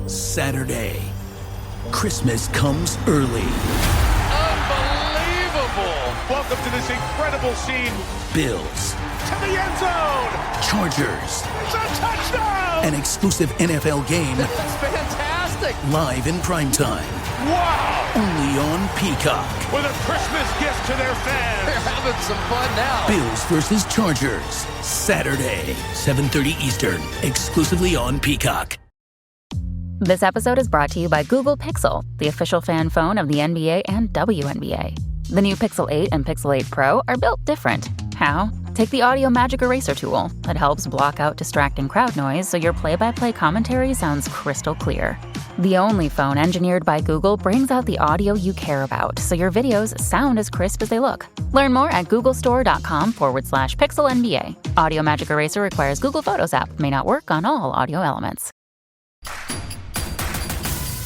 Saturday. Christmas comes early. Unbelievable! Welcome to this incredible scene. Bills. To the end zone! Chargers. It's a touchdown! An exclusive NFL game. That's fantastic! Live in primetime. Wow! Only on Peacock. With a Christmas gift to their fans. They're having some fun now. Bills versus Chargers. Saturday, 7:30 Eastern. Exclusively on Peacock. This episode is brought to you by Google Pixel, the official fan phone of the NBA and WNBA. The new Pixel 8 and Pixel 8 Pro are built different. How? Take the Audio Magic Eraser tool. It helps block out distracting crowd noise so your play-by-play commentary sounds crystal clear. The only phone engineered by Google brings out the audio you care about so your videos sound as crisp as they look. Learn more at googlestore.com/pixelnba. Audio Magic Eraser requires Google Photos app. May not work on all audio elements.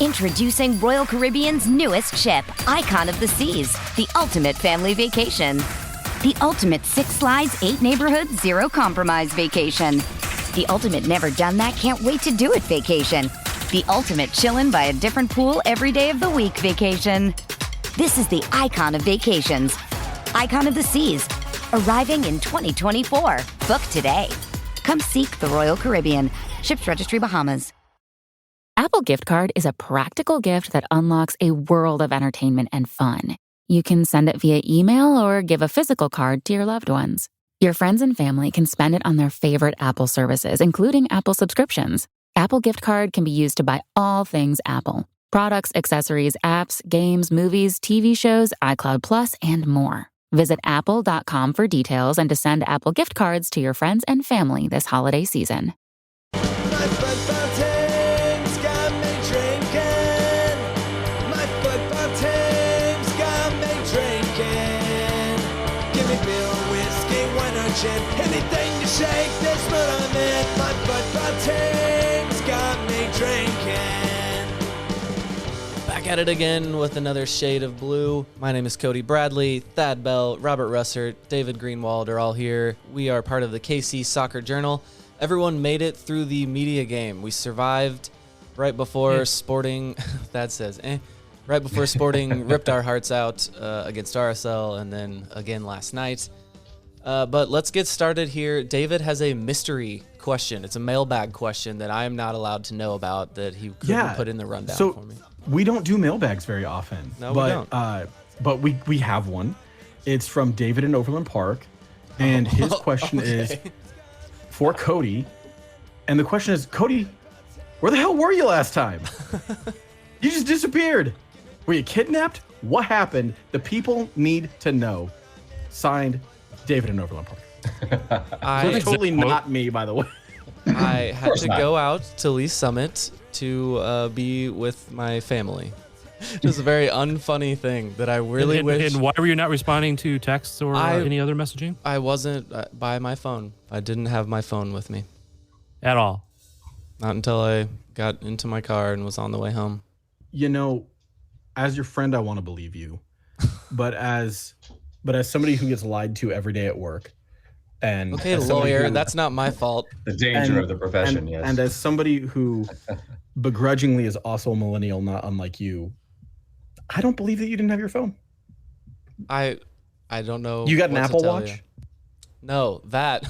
Introducing Royal Caribbean's newest ship, Icon of the Seas, the ultimate family vacation. The ultimate 6 slides, 8 neighborhoods, 0 compromise vacation. The ultimate never done that, can't wait to do it vacation. The ultimate chillin' by a different pool every day of the week vacation. This is the Icon of Vacations. Icon of the Seas, arriving in 2024. Book today. Come seek the Royal Caribbean. Ships Registry, Bahamas. Apple Gift Card is a practical gift that unlocks a world of entertainment and fun. You can send it via email or give a physical card to your loved ones. Your friends and family can spend it on their favorite Apple services, including Apple subscriptions. Apple Gift Card can be used to buy all things Apple. Products, accessories, apps, games, movies, TV shows, iCloud Plus, and more. Visit apple.com for details and to send Apple Gift Cards to your friends and family this holiday season. Anything to shake this mood I'm in. My football team's got me drinking. Back at it again with another shade of blue. My name is Cody Bradley, Thad Bell, Robert Russert, David Greenwald are all here. We are part of the KC Soccer Journal. Everyone made it through the media game. We survived right before Sporting, Thad says, right before Sporting ripped our hearts out against RSL and then again last night. But let's get started here. David has a mystery question. It's a mailbag question that I am not allowed to know about that he couldn't put in the rundown for me. We don't do mailbags very often. No, we don't. But we have one. It's from David in Overland Park. And his question is for Cody. And the question is, Cody, where the hell were you last time? You just disappeared. Were you kidnapped? What happened? The people need to know. Signed, David in Overland Park. It's totally not me, by the way. I had to go out to Lee Summit to be with my family. Just a very unfunny thing that I really wish. And why were you not responding to texts or any other messaging? I wasn't by my phone. I didn't have my phone with me. At all? Not until I got into my car and was on the way home. You know, as your friend, I want to believe you. But as somebody who gets lied to every day at work, and okay, lawyer, that's not my fault. The danger of the profession, yes. And as somebody who begrudgingly is also a millennial, not unlike you, I don't believe that you didn't have your phone. I don't know. You got an Apple Watch? You. No, that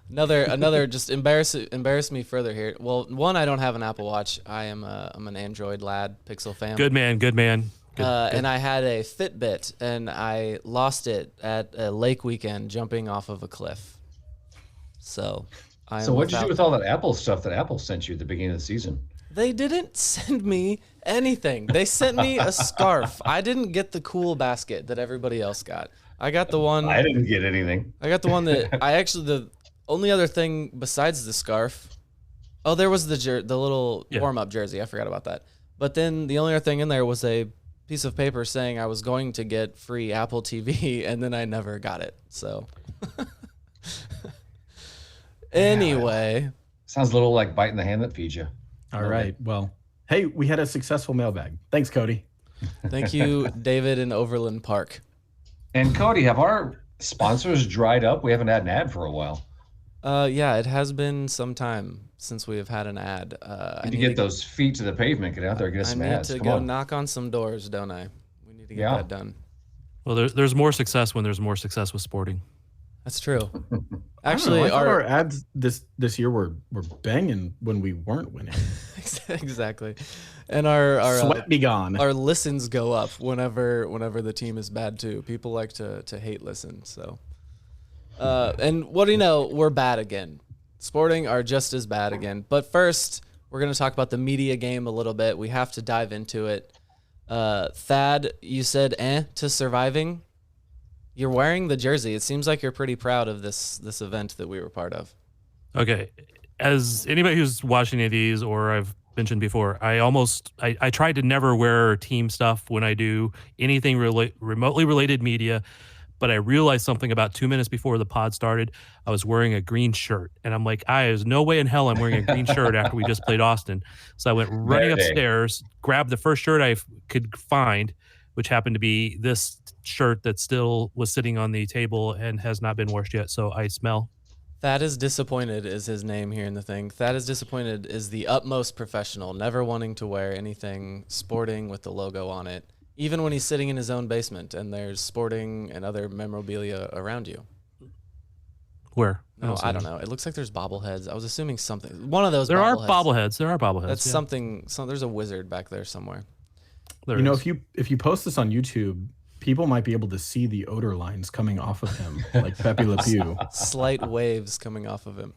another just embarrass me further here. Well, one, I don't have an Apple Watch. I'm an Android lad, Pixel fan. Good man. Good. And I had a Fitbit, and I lost it at a lake weekend jumping off of a cliff. So what'd you do with all that Apple stuff that Apple sent you at the beginning of the season? They didn't send me anything. They sent me a scarf. I didn't get the cool basket that everybody else got. I got the one. I didn't get anything. I got the one that the only other thing besides the scarf. Oh, there was the little warm-up jersey. I forgot about that. But then the only other thing in there was a piece of paper saying I was going to get free Apple TV, and then I never got it. So anyway. Sounds a little like biting the hand that feeds you. All right. Well, hey, we had a successful mailbag. Thanks, Cody. Thank you, David in Overland Park. And Cody, have our sponsors dried up? We haven't had an ad for a while. Yeah, it has been some time since we have had an ad. Need to get those feet to the pavement. Get out there, get us some ads. I need to Come go on. knock on some doors, don't I? We need to get that done. Well, there's more success when there's more success with sporting. That's true. Actually, I thought our ads this year were banging when we weren't winning. Exactly, and our sweat be gone. Our listens go up whenever the team is bad too. People like to hate listen. So, and what do you know? We're bad again. Sporting are just as bad again. But first, we're gonna talk about the media game a little bit. We have to dive into it. Thad, you said to surviving. You're wearing the jersey. It seems like you're pretty proud of this event that we were part of. Okay. As anybody who's watched any of these, or I've mentioned before, I tried to never wear team stuff when I do anything remotely related media, but I realized something about 2 minutes before the pod started. I was wearing a green shirt, and I'm like, there's no way in hell I'm wearing a green shirt after we just played Austin. So I went running upstairs, grabbed the first shirt I could find, which happened to be this shirt that still was sitting on the table and has not been washed yet, so I smell. Thad is disappointed is his name here in the thing. Thad is disappointed is the utmost professional, never wanting to wear anything sporting with the logo on it, even when he's sitting in his own basement and there's sporting and other memorabilia around you. Where? No, I don't know. It looks like there's bobbleheads. I was assuming something. One of those There bobbleheads. There are bobbleheads. That's something. So there's a wizard back there somewhere. If you post this on YouTube, people might be able to see the odor lines coming off of him, like Pepe Le Pew. Slight waves coming off of him.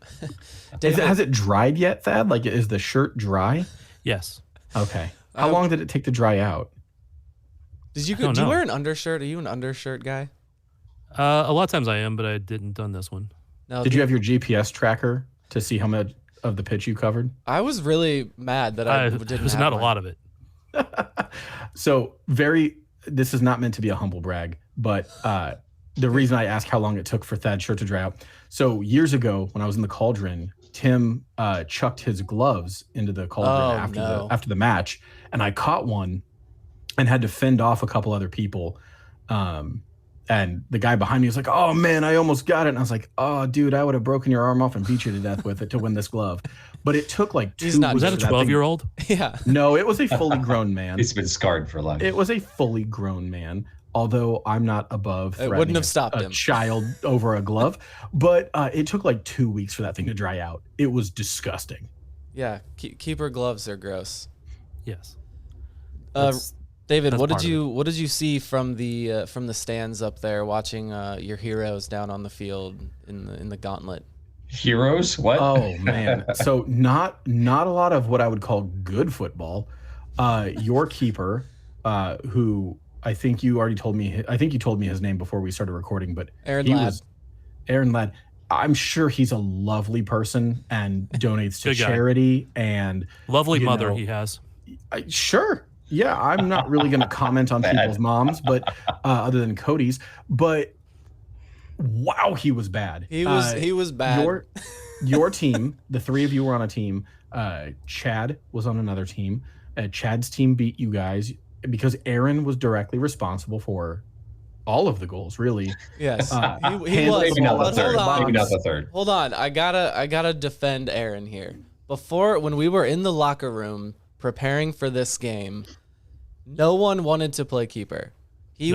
Has it dried yet, Thad? Like, is the shirt dry? Yes. Okay. How long did it take to dry out? Do you wear an undershirt? Are you an undershirt guy? A lot of times I am, but I didn't done this one. No, did you have your GPS tracker to see how much of the pitch you covered? I was really mad that I didn't. It was not a lot of it. So this is not meant to be a humble brag, but the reason I asked how long it took for Thad's shirt to dry out. So years ago when I was in the Cauldron, Tim chucked his gloves into the Cauldron after the match, and I caught one and had to fend off a couple other people. And the guy behind me was like, "Oh man, I almost got it." And I was like, "Oh dude, I would have broken your arm off and beat you to death with it to win this glove." But it took like 2 weeks. Was that a 12-year-old? Yeah. No, it was a fully grown man. It's been scarred for life. It was a fully grown man, although I'm not above threatening wouldn't have stopped a child over a glove. But it took like 2 weeks for that thing to dry out. It was disgusting. Yeah, keeper gloves are gross. Yes. David, what did you see from the stands up there watching your heroes down on the field in the gauntlet? Heroes? What? Oh man. So not a lot of what I would call good football. Your keeper, who I think you already told me. I think you told me his name before we started recording, but Aaron Ladd. I'm sure he's a lovely person and donates to charity and lovely mother he has. Sure. Yeah, I'm not really going to comment on people's moms, but other than Cody's. But wow, he was bad. He was bad. Your team, the three of you were on a team. Chad was on another team. Chad's team beat you guys because Aaron was directly responsible for all of the goals, really. Yes, he was. Maybe not the third. Hold on, I gotta defend Aaron here. When we were in the locker room preparing for this game, no one wanted to play keeper. He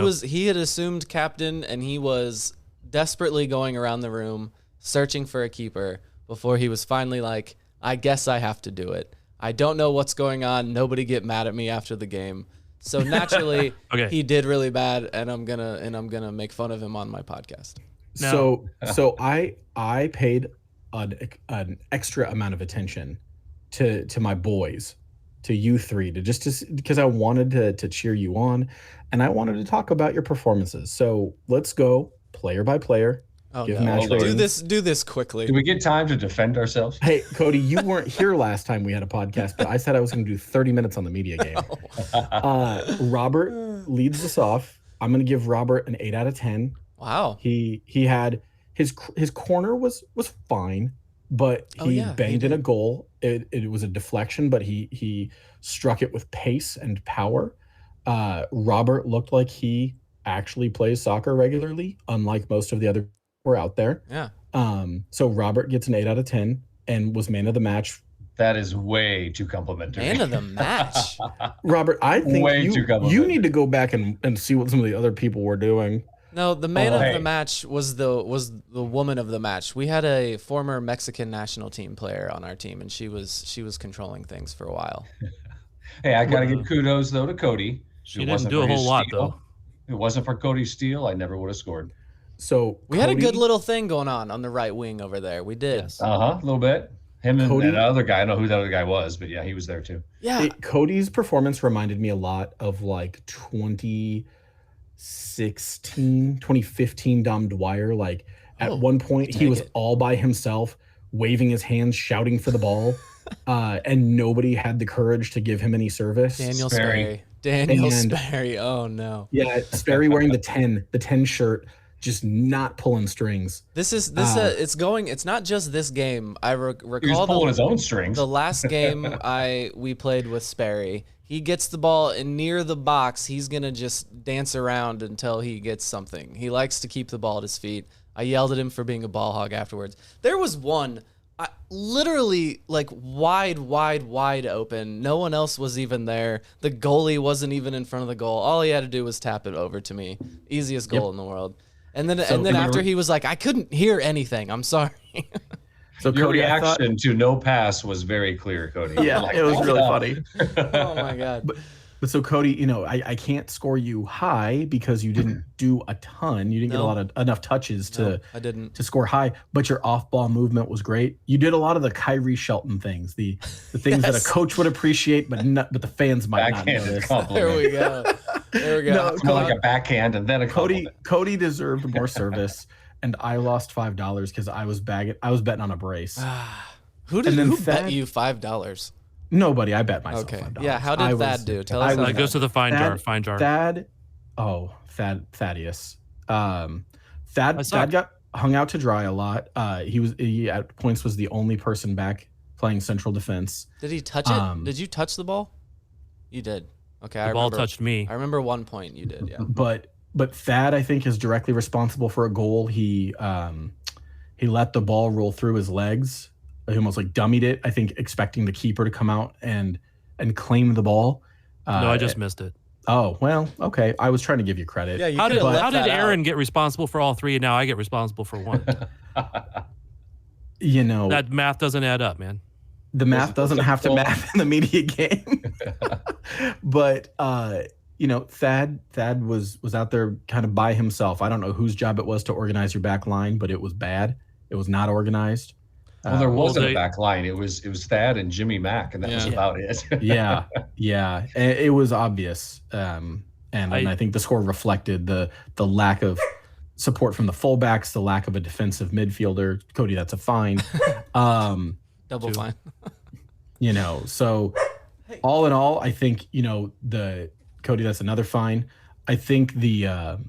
had assumed captain, and he was desperately going around the room searching for a keeper before he was finally like, I guess I have to do it. I don't know what's going on. Nobody get mad at me after the game. So naturally, he did really bad, and I'm gonna make fun of him on my podcast. No. So I paid an extra amount of attention to my boys, to you three, because I wanted to cheer you on, and I wanted to talk about your performances. So let's go player by player. Oh, do this quickly. Do we get time to defend ourselves? Hey, Cody, you weren't here last time we had a podcast, but I said I was going to do 30 minutes on the media game. Robert leads us off. I'm going to give Robert an 8 out of 10. Wow. He had his corner was fine, but he banged in a goal. It was a deflection, but he struck it with pace and power. Robert looked like he actually plays soccer regularly, unlike most of the other were out there. Yeah. So Robert gets an 8 out of 10 and was man of the match. That is way too complimentary. Man of the match. Robert, I think Way too you complimentary. need to go back and see what some of the other people were doing. No, the man Oh, of hey. the match was the woman of the match. We had a former Mexican national team player on our team, and she was controlling things for a while. Hey, I got to give kudos, though, to Cody. She It didn't wasn't do for a his whole lot, steal. though. If it wasn't for Cody's steal, I never would have scored. So We had a Cody- good little thing going on the right wing over there. We did. Yes. A little bit. Him and Cody- that other guy. I don't know who that other guy was, but yeah, he was there too. Yeah. Cody's performance reminded me a lot of like 2015 Dom Dwyer. Like at one point he take was it. all by himself, waving his hands, shouting for the ball, and nobody had the courage to give him any service. Daniel Sperry. Sperry. Daniel And- Sperry. Oh no. Yeah, Sperry wearing the 10 shirt, just not pulling strings. This it's not just this game. I He was recall pulling his own strings. the last game we played with Sperry. He gets the ball and near the box, he's gonna just dance around until he gets something. He likes to keep the ball at his feet. I yelled at him for being a ball hog afterwards. There was one, literally like wide open. No one else was even there. The goalie wasn't even in front of the goal. All he had to do was tap it over to me. Easiest goal in the world. And then after he was like, I couldn't hear anything. I'm sorry. So Your Cody, I thought- reaction to no pass was very clear, Cody. yeah, Like, it was "Hold really up." funny. Oh my god. But so Cody, I can't score you high because you didn't do a ton. You didn't get a No. lot of enough touches to I didn't. to score high, but your off-ball movement was great. You did a lot of the Kyrie Shelton things, the things that a Yes. coach would appreciate, but the fans might not Backhanded notice. compliment. There we go. There we go. No, It's more like a backhand and then a Cody compliment. Cody deserved more service, and I lost $5 because I was betting on a brace. Who And then bet Thad- you $5? Nobody, I bet myself Okay. $5. Yeah, how did Thad do? Tell us I about was- It goes to the fine jar. Fine jar. Thaddeus. I Thad suck. got hung out to dry a lot. He at points was the only person back playing central defense. Did he touch it? Did you touch the ball? You did. Okay, I The ball remember. touched me. I rember one point you did. Yeah. But Thad, I think, is directly responsible for a goal. He let the ball roll through his legs. He almost like dummied it, I think, expecting the keeper to come out and claim the ball. No, I just missed it. Oh, well, okay. I was trying to give you credit. Yeah, you How could have did left that Aaron out. get responsible for all three, and now I get responsible for one? That math doesn't add up, man. The math doesn't have to math in the media game. But Thad was out there kind of by himself. I don't know whose job it was to organize your back line, but it was bad. It was not organized. Well, there wasn't they- a back line. It was Thad and Jimmy Mack, and that was Yeah. about it. Yeah. It was obvious. And I think the score reflected the lack of support from the fullbacks, the lack of a defensive midfielder. Cody, that's a fine. Double fine. So all in all, I think, Cody, that's another fine. I think the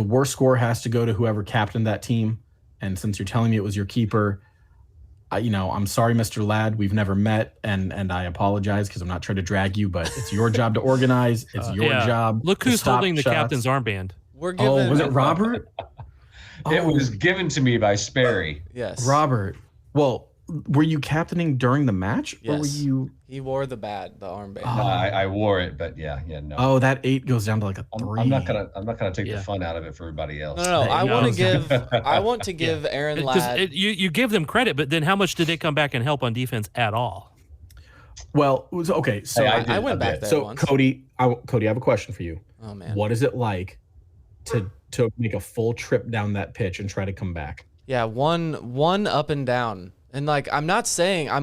worst score has to go to whoever captained that team. And since you're telling me it was your keeper, I'm sorry, Mr. Ladd. We've never met, and I apologize because I'm not trying to drag you, but it's your job to organize. It's your Yeah. job. Look to who's stop holding the shots. captain's armband. We're giving. Oh, was it Robert? It was given to me by Sperry. Yes. Robert. Well, were you captaining during the match, or were Yes. you? He wore the armband. I wore it, but yeah, no. Oh, that 8 goes down to like a 3. I'm not gonna take Yeah. the fun out of it for everybody else. No. I no. want to give Aaron Because Ladd. you give them credit, but then how much did they come back and help on defense at all? Well, it was okay. So Hey, I went a back bit. there So once. Cody, I have a question for you. Oh man. What is it like to make a full trip down that pitch and try to come back? Yeah, one up and down. And like I'm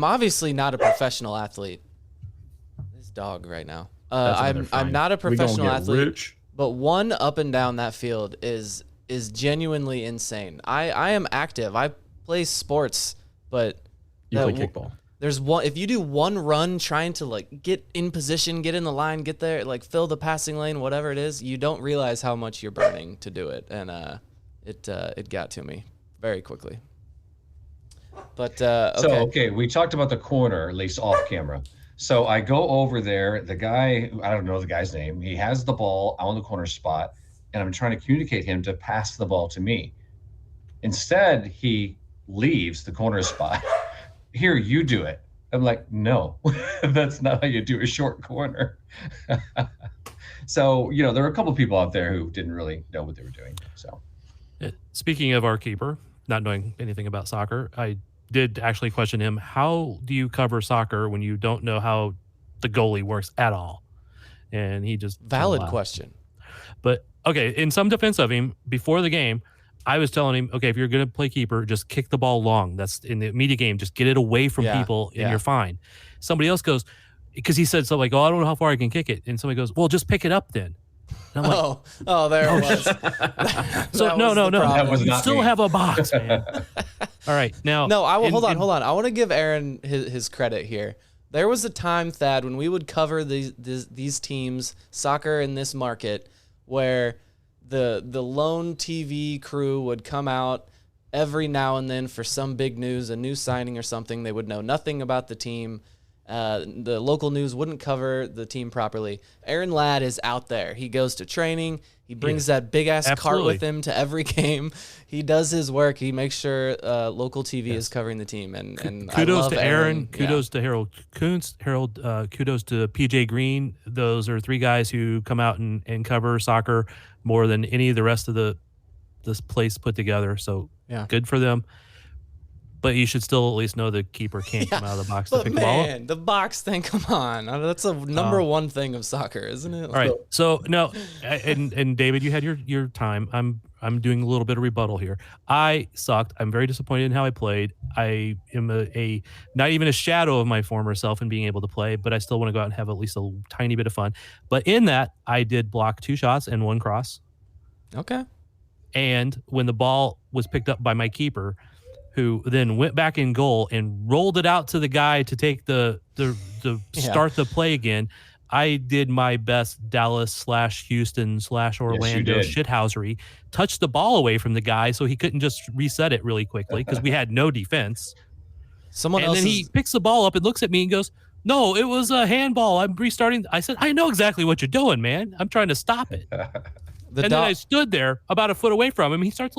obviously not a professional athlete. This dog right now. That's another I'm fine. not a We gonna professional get athlete. rich. But one up and down that field is genuinely insane. I am active. I play sports, but You that play kickball. There's one. If you do one run trying to like get in position, get in the line, get there, like fill the passing lane, whatever it is, you don't realize how much you're burning to do it, and it got to me very quickly. But okay. So, okay, we talked about the corner, at least off camera. So I go over there. The guy, I don't know the guy's name. He has the ball on the corner spot, and I'm trying to communicate him to pass the ball to me. Instead, he leaves the corner spot. Here, you do it. I'm like, no, that's not how you do a short corner. So, there were a couple of people out there who didn't really know what they were doing. So, speaking of our keeper, not knowing anything about soccer, I did actually question him. How do you cover soccer when you don't know how the goalie works at all? And he just valid question. But okay, in some defense of him, before the game, I was telling him, okay, if you're going to play keeper, just kick the ball long. That's in the immediate game. Just get it away from people and you're fine. Somebody else goes, because he said something like, oh, I don't know how far I can kick it. And somebody goes, well, just pick it up then. And I'm like, there it was. So no. That was you not still me. have a box, man. All right. Now, no, hold on. I want to give Aaron his credit here. There was a time, Thad, when we would cover these teams, soccer in this market, where the lone TV crew would come out every now and then for some big news, a new signing or something. They would know nothing about the team. The local news wouldn't cover the team properly. Aaron Ladd is out there. He goes to training. He brings that big-ass cart with him to every game. He does his work. He makes sure local TV is covering the team. And kudos I love to Aaron. Kudos to Harold Kuntz. Kudos to PJ Green. Those are three guys who come out and cover soccer more than any of the rest of this place put together. So good for them. But you should still at least know the keeper can't come out of the box to pick the ball up. The box thing, come on. That's a number one thing of soccer, isn't it? All right. So no, and David, you had your time. I'm doing a little bit of rebuttal here. I sucked. I'm very disappointed in how I played. I am a not even a shadow of my former self in being able to play, but I still want to go out and have at least a tiny bit of fun. But in that, I did block 2 shots and 1 cross. Okay. And when the ball was picked up by my keeper, who then went back in goal and rolled it out to the guy to take the start the play again, I did my best Dallas/Houston/Orlando shithousery, touched the ball away from the guy so he couldn't just reset it really quickly because we had no defense. Then he picks the ball up and looks at me and goes, no, it was a handball. I'm restarting. I said, I know exactly what you're doing, man. I'm trying to stop it. Then I stood there about a foot away from him. He starts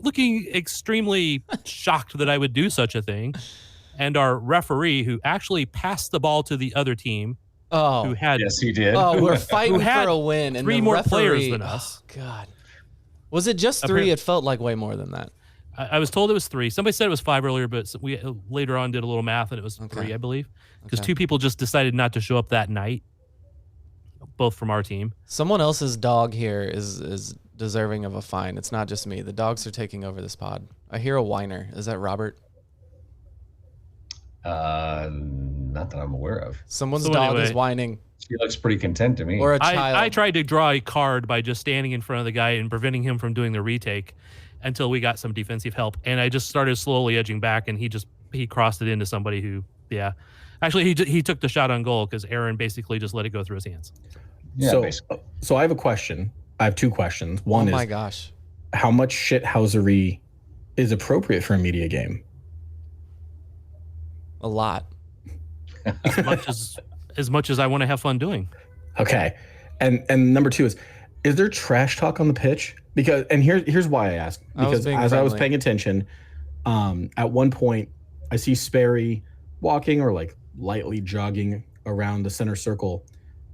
looking extremely shocked that I would do such a thing. And our referee, who actually passed the ball to the other team, who had yes, he did. Oh, we're fighting for a win, and 3 more players than us. Oh, God, was it just 3? It felt like way more than that. I was told it was 3. Somebody said it was 5 earlier, but we later on did a little math, and it was 3, I believe, because 2 people just decided not to show up that night, both from our team. Someone else's dog here is deserving of a fine. It's not just me. The dogs are taking over this pod. I hear a whiner. Is that Robert? Not that I'm aware of. Someone's dog is whining. He looks pretty content to me. Or a child. I tried to draw a card by just standing in front of the guy and preventing him from doing the retake until we got some defensive help. And I just started slowly edging back, and he crossed it into somebody who, Actually, he took the shot on goal because Aaron basically just let it go through his hands. Yeah, so I have a question. I have 2 questions. One is, oh my gosh, how much shithousery is appropriate for a media game? A lot. As much as I want to have fun doing. Okay. And number 2 is there trash talk on the pitch? Because here's why I ask. Because as I was paying attention, at one point I see Sperry walking or lightly jogging around the center circle,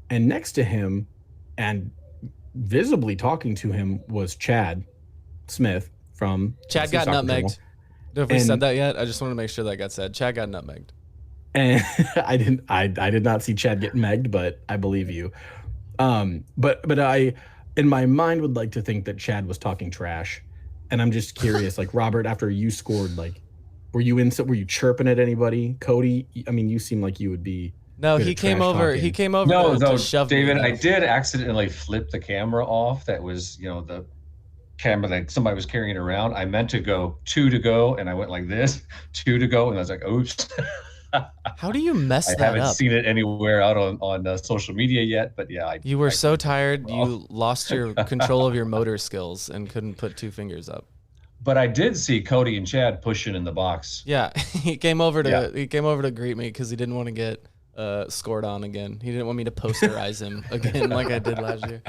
and next to him and visibly talking to him was Chad Smith from Chad got nutmegged. Have we said that yet? I just want to make sure that got said. Chad got nutmegged. And I did not see Chad get megged, but I believe you. But I, in my mind, would like to think that Chad was talking trash, and I'm just curious, Robert, after you scored, were you chirping at anybody? Cody, I mean, you seem like you would be. No, he came over. He came over. No, to shove David, me. I did accidentally flip the camera off. That was, the camera that somebody was carrying around. I meant to go 2 to go, and I went like this, 2 to go, and I was like, oops. How do you mess that up? I haven't seen it anywhere out on social media yet, but yeah. You were so tired, you lost your control of your motor skills and couldn't put 2 fingers up. But I did see Cody and Chad pushing in the box. Yeah, he came over to greet me because he didn't want to get scored on again. He didn't want me to posterize him again like I did last year.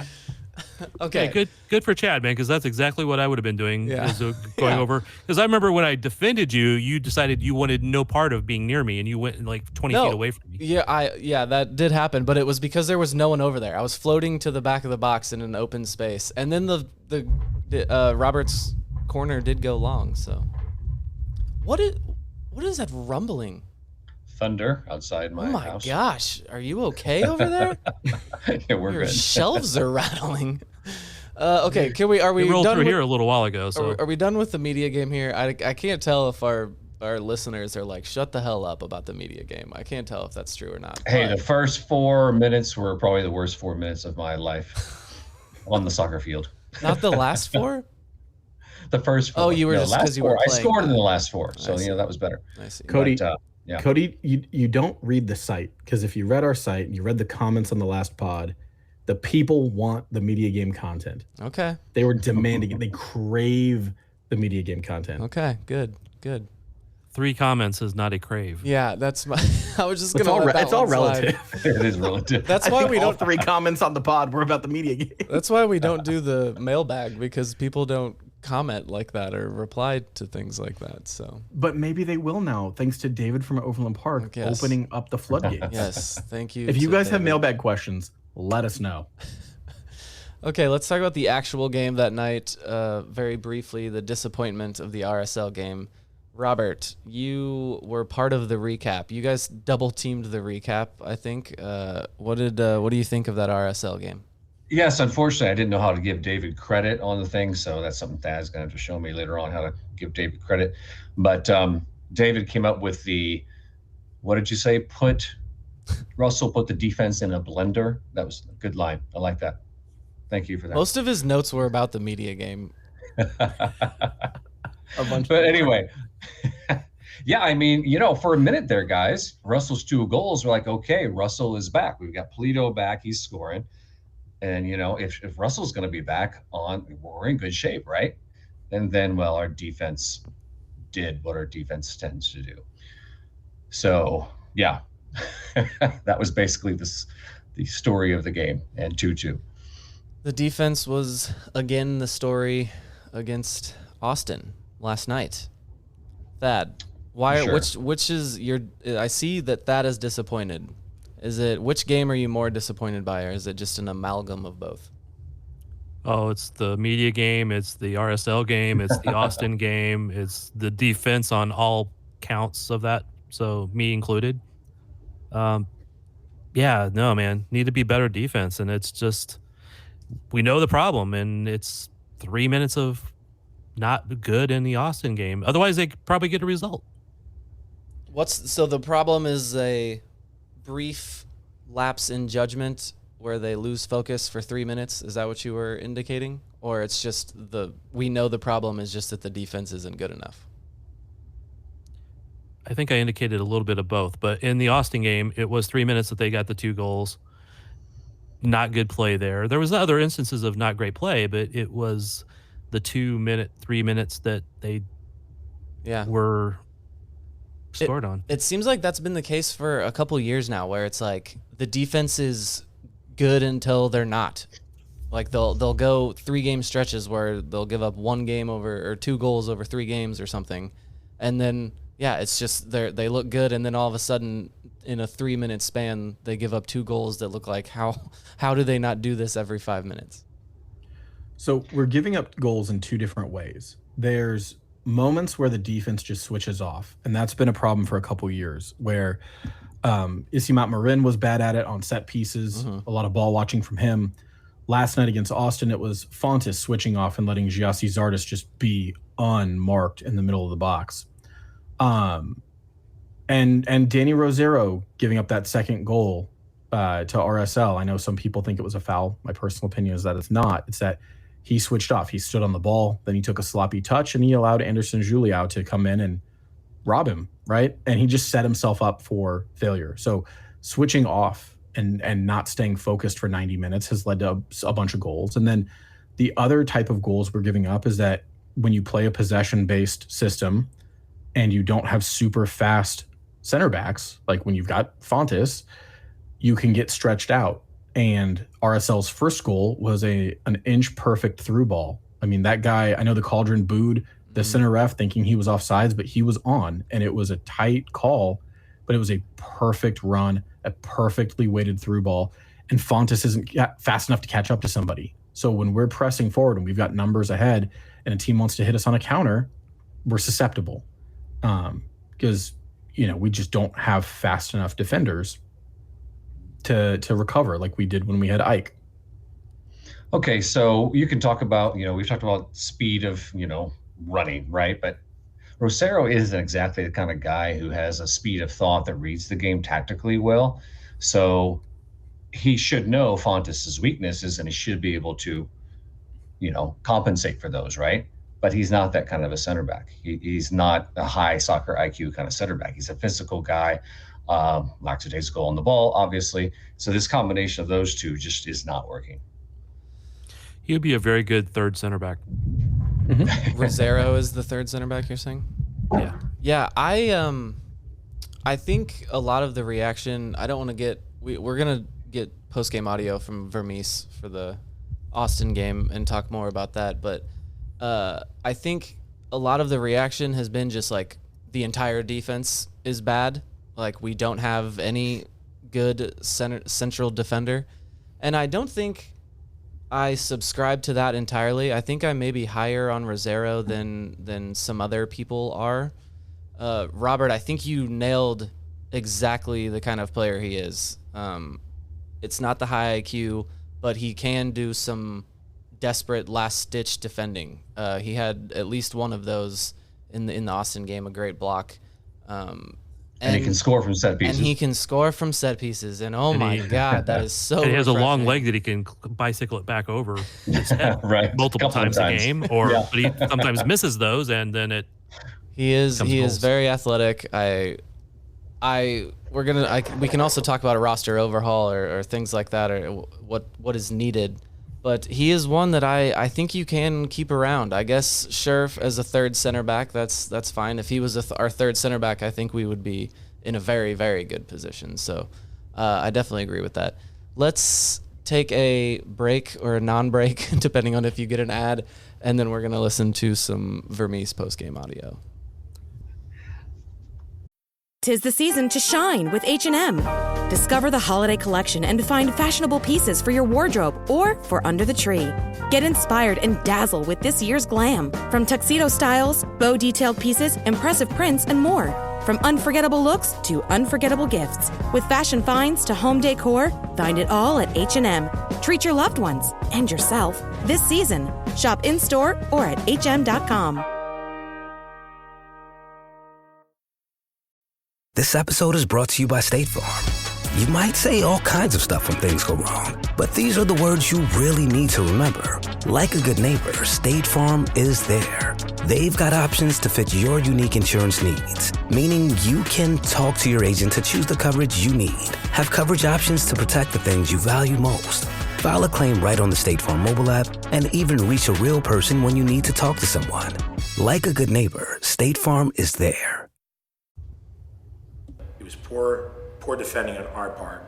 Okay. Yeah, good for Chad, man, because that's exactly what I would have been doing. Yeah. Is, going over. Because I remember when I defended you, you decided you wanted no part of being near me, and you went like 20 feet away from me. Yeah, that did happen, but it was because there was no one over there. I was floating to the back of the box in an open space, and then the Robert's corner did go long. So, what is that rumbling? Thunder outside my house. Oh my gosh, are you okay over there? Yeah, we're Your good. shelves are rattling. Okay, are we We rolled done through with, here a little while ago. So are we done with the media game here? I can't tell if our listeners are like, shut the hell up about the media game. I can't tell if that's true or not. Hey, the first 4 minutes were probably the worst 4 minutes of my life on the soccer field. Not the last 4? The first 4. Oh, you were just because you were I playing. scored in the last 4, so that was better. I see. Cody, But, yeah. Cody, you don't read the site, because if you read our site and you read the comments on the last pod, the people want the media game content. Okay. They were demanding it. They crave the media game content. Okay. Good. 3 comments is not a crave. Yeah, that's my. I was just It's gonna. all, all relative. It is relative. That's why we all don't. 3 comments on the pod were about the media game. That's why we don't do the mailbag, because people don't comment like that or reply to things like that. So. But maybe they will now, thanks to David from Overland Park Yes. opening up the floodgates. Yes. Thank you. If you to guys have David. mailbag questions, let us know. Okay, let's talk about the actual game that night. Very briefly, the disappointment of the RSL game. Robert, you were part of the recap. You guys double teamed the recap, I think. What do you think of that RSL game? Yes, unfortunately, I didn't know how to give David credit on the thing, so that's something Thad's going to have to show me later on, how to give David credit. But David came up with what did you say? Russell put the defense in a blender. That was a good line. I like that. Thank you for that. Most of his notes were about the media game. But anyway, yeah, I mean, for a minute there, guys, Russell's 2 goals were like, okay, Russell is back. We've got Polito back. He's scoring. And, if Russell's going to be back we're in good shape, right? And then, well, our defense did what our defense tends to do. So, yeah, that was basically the story of the game, and 2-2. The defense was, again, the story against Austin last night. Thad, which is your? I see that Thad is disappointed. Which game are you more disappointed by, or is it just an amalgam of both? Oh, it's the media game, it's the RSL game, it's the Austin game, it's the defense on all counts of that, so me included. Yeah, no, man, need to be better defense, and it's just, we know the problem, and it's 3 minutes of not good in the Austin game. Otherwise, they could probably get a result. So the problem is a brief lapse in judgment where they lose focus for 3 minutes. Is that what you were indicating? Or it's just we know the problem is just that the defense isn't good enough? I think I indicated a little bit of both, but in the Austin game, it was 3 minutes that they got the 2 goals. Not good play there. There was other instances of not great play, but it was the 3 minutes that they were scored on. It seems like that's been the case for a couple years now, where it's like the defense is good until they're not. Like they'll go 3-game stretches where they'll give up 1 game or 2 goals over 3 games or something, and then it's just they look good, and then all of a sudden in a 3-minute span they give up 2 goals that look like how do they not do this every 5 minutes? So we're giving up goals in 2 different ways. There's moments where the defense just switches off, and that's been a problem for a couple years, where Issy Marin was bad at it on set pieces, a lot of ball watching from him. Last night against Austin, it was Fontes switching off and letting Giassi Zardes just be unmarked in the middle of the box. And Danny Rosero giving up that second goal to RSL. I know some people think it was a foul. My personal opinion is that it's not. It's that he switched off. He stood on the ball, then he took a sloppy touch, and he allowed Anderson Juliao to come in and rob him, right? And he just set himself up for failure. So switching off and not staying focused for 90 minutes has led to a bunch of goals. And then the other type of goals we're giving up is that when you play a possession-based system and you don't have super fast center backs, like when you've got Fontes, you can get stretched out. And RSL's first goal was an inch perfect through ball. I mean, that guy, I know the Cauldron booed the center ref thinking he was offsides, but he was on, and it was a tight call, but it was a perfect run, a perfectly weighted through ball. And Fontes isn't fast enough to catch up to somebody. So when we're pressing forward and we've got numbers ahead and a team wants to hit us on a counter, we're susceptible. Because, we just don't have fast enough defenders to recover like we did when we had Ike. Okay, so you can talk about, we've talked about speed of, running, right? But Rosero isn't exactly the kind of guy who has a speed of thought that reads the game tactically well. So he should know Fontes' weaknesses and he should be able to, compensate for those, right? But he's not that kind of a center back. He's not a high soccer IQ kind of center back. He's a physical guy, lackadaisical on the ball, obviously. So this combination of those two just is not working. He would be a very good third center back. Rosero is the third center back, you're saying? Yeah. I think a lot of the reaction, I don't want to get, we're going to get post-game audio from Vermes for the Austin game and talk more about that. But I think a lot of the reaction has been just like the entire defense is bad. Like we don't have any good central defender. And I don't think I subscribe to that entirely. I think I may be higher on Rosero than some other people are. Robert, I think you nailed exactly the kind of player he is. It's not the high IQ, but he can do some desperate last-ditch defending. He had at least one of those in the Austin game, a great block. And he can score from set pieces. And oh my God, that is so And he has a long refreshing. leg that he can bicycle it back over his head right. multiple times a game, but he sometimes misses those, and then it. He is goals. very athletic. We can also talk about a roster overhaul or things like that, or what is needed. But he is one that I think you can keep around. I guess Scherf as a third center back, that's fine. If he was our third center back, I think we would be in a very, very good position. So I definitely agree with that. Let's take a break or a non-break, depending on if you get an ad, and then we're going to listen to some Vermes post-game audio. 'Tis the season to shine with H&M. Discover the holiday collection and find fashionable pieces for your wardrobe or for under the tree. Get inspired and dazzle with this year's glam. From tuxedo styles, bow detailed pieces, impressive prints, and more. From unforgettable looks to unforgettable gifts. With fashion finds to home decor, find it all at H&M. Treat your loved ones and yourself this season. Shop in-store or at hm.com. This episode is brought to you by State Farm. You might say all kinds of stuff when things go wrong, but these are the words you really need to remember. Like a good neighbor, State Farm is there. They've got options to fit your unique insurance needs, meaning you can talk to your agent to choose the coverage you need, have coverage options to protect the things you value most, file a claim right on the State Farm mobile app, and even reach a real person when you need to talk to someone. Like a good neighbor, State Farm is there. It was poor defending on our part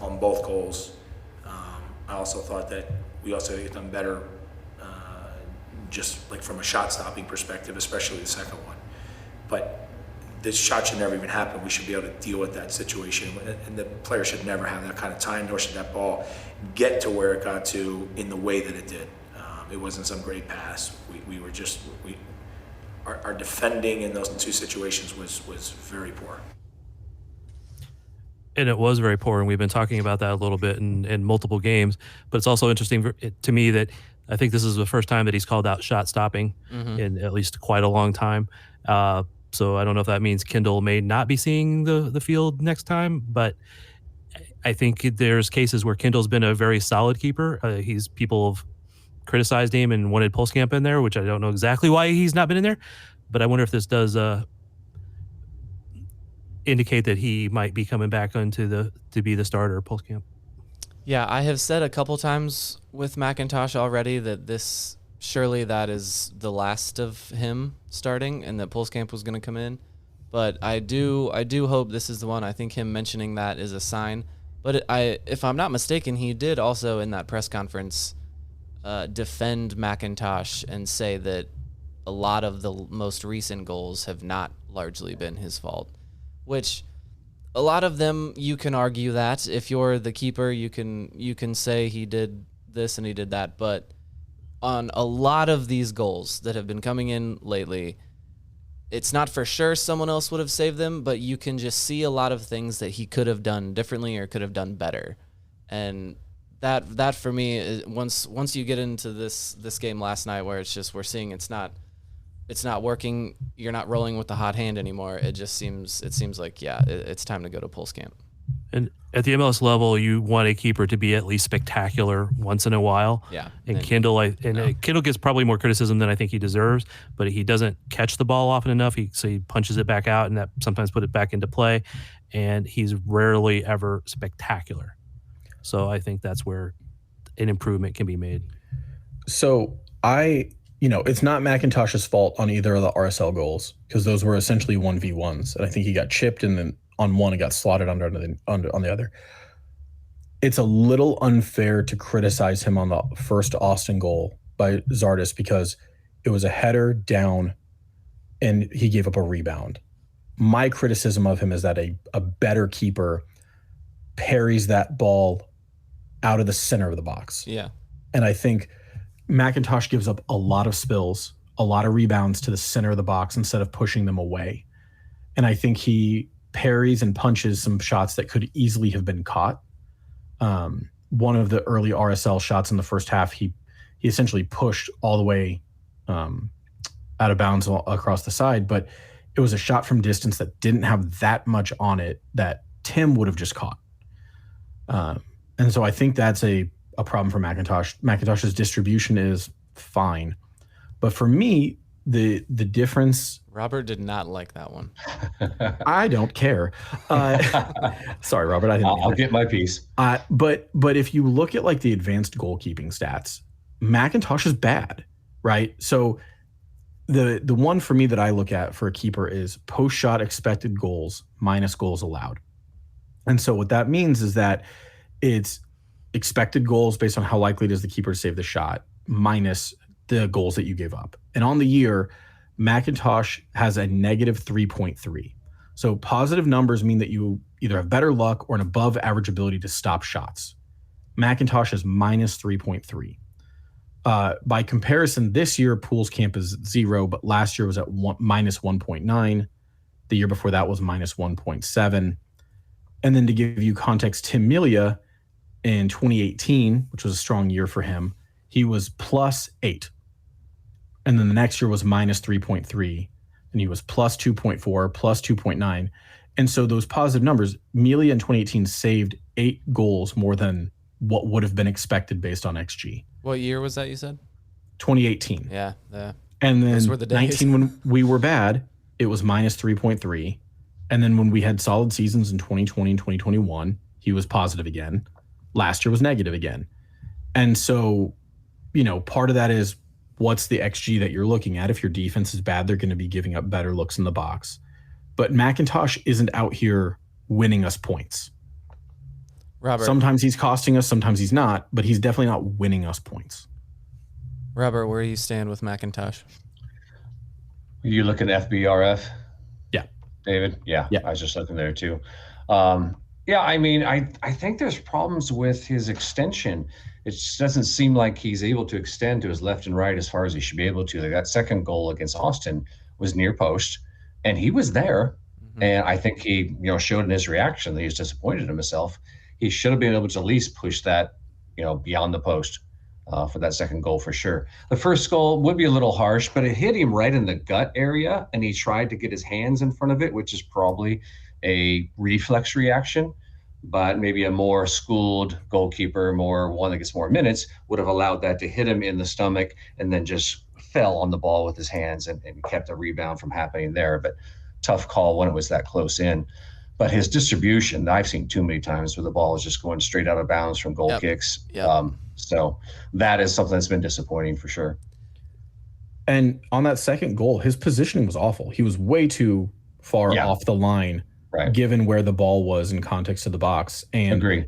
on both goals. I also thought that we also had done better just like from a shot stopping perspective, especially the second one. But this shot should never even happen. We should be able to deal with that situation, and the player should never have that kind of time, nor should that ball get to where it got to in the way that it did. It wasn't some great pass. Our defending in those two situations was very poor. And it was very poor, and we've been talking about that a little bit in multiple games. But it's also interesting to me that I think this is the first time that he's called out shot stopping in at least quite a long time. So I don't know if that means Kendall may not be seeing the field next time, but I think there's cases where Kendall's been a very solid keeper. People have criticized him and wanted Pulskamp in there, which I don't know exactly why he's not been in there. But I wonder if this does indicate that he might be coming back to be the starter, Pulskamp. Yeah, I have said a couple times with McIntosh already that surely that is the last of him starting and that Pulskamp was going to come in. But I do hope this is the one. I think him mentioning that is a sign. But if I'm not mistaken, he did also in that press conference defend McIntosh and say that a lot of the most recent goals have not largely been his fault, which a lot of them you can argue that if you're the keeper, you can say he did this and he did that. But on a lot of these goals that have been coming in lately, it's not for sure someone else would have saved them, but you can just see a lot of things that he could have done differently or could have done better. And that for me is, once you get into this game last night where it's just we're seeing it's not working, you're not rolling with the hot hand anymore. It seems like it's time to go to Pulse Camp. And at the MLS level, you want a keeper to be at least spectacular once in a while. Yeah. And Kendall, Kendall gets probably more criticism than I think he deserves, but he doesn't catch the ball often enough. So he punches it back out, and that sometimes put it back into play. And he's rarely ever spectacular. So I think that's where an improvement can be made. So it's not McIntosh's fault on either of the RSL goals because those were essentially 1v1s. And I think he got chipped and then on one and got slotted on the other. It's a little unfair to criticize him on the first Austin goal by Zardes because it was a header down and he gave up a rebound. My criticism of him is that a better keeper parries that ball out of the center of the box. Yeah. And I think McIntosh gives up a lot of spills, a lot of rebounds to the center of the box instead of pushing them away. And I think he parries and punches some shots that could easily have been caught. One of the early RSL shots in the first half, he essentially pushed all the way out of bounds across the side, but it was a shot from distance that didn't have that much on it that Tim would have just caught. And so I think that's a problem for McIntosh. McIntosh's distribution is fine. But for me, the difference... Robert did not like that one. I don't care. Sorry, Robert. I'll get my piece. But if you look at like the advanced goalkeeping stats, McIntosh is bad, right? So the one for me that I look at for a keeper is post-shot expected goals minus goals allowed. And so what that means is that it's expected goals based on how likely it is the keeper to save the shot minus the goals that you gave up. And on the year, McIntosh has a negative 3.3. So positive numbers mean that you either have better luck or an above average ability to stop shots. McIntosh is minus 3.3. By comparison, this year, Pools Camp is 0, but last year was at minus 1.9. The year before that was minus 1.7. And then to give you context, Tim Melia in 2018, which was a strong year for him, he was plus 8. And then the next year was minus 3.3. And he was plus 2.4, plus 2.9. And so those positive numbers, Melia in 2018 saved 8 goals more than what would have been expected based on XG. What year was that you said? 2018. Yeah. And then Those were the days. 19 when we were bad, it was minus 3.3. And then when we had solid seasons in 2020 and 2021, he was positive again. Last year was negative again. And so, part of that is what's the XG that you're looking at? If your defense is bad, they're going to be giving up better looks in the box. But McIntosh isn't out here winning us points. Robert. Sometimes he's costing us, sometimes he's not, but he's definitely not winning us points. Robert, where do you stand with McIntosh? You look at FBRF? Yeah. David? Yeah. I was just looking there too. I think there's problems with his extension. It just doesn't seem like he's able to extend to his left and right as far as he should be able to. Like that second goal against Austin was near post, and he was there. Mm-hmm. And I think he, showed in his reaction that he was disappointed in himself. He should have been able to at least push that, beyond the post for that second goal for sure. The first goal would be a little harsh, but it hit him right in the gut area, and he tried to get his hands in front of it, which is probably a reflex reaction. But maybe a more schooled goalkeeper, one that gets more minutes, would have allowed that to hit him in the stomach and then just fell on the ball with his hands and kept a rebound from happening there. But tough call when it was that close in. But his distribution, I've seen too many times where the ball is just going straight out of bounds from goal kicks. Yep. So that is something that's been disappointing for sure. And on that second goal, his positioning was awful. He was way too far off the line Right. given where the ball was in context of the box. And, Agree.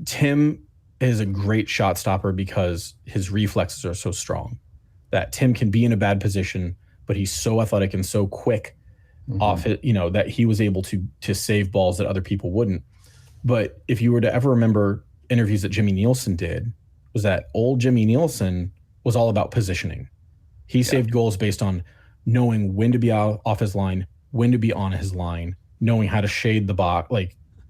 Tim is a great shot stopper because his reflexes are so strong that Tim can be in a bad position, but he's so athletic and so quick off it, that he was able to save balls that other people wouldn't. But if you were to ever remember interviews that Jimmy Nielsen did, was that old Jimmy Nielsen was all about positioning. He saved goals based on knowing when to be off his line, when to be on his line, knowing how to shade the box,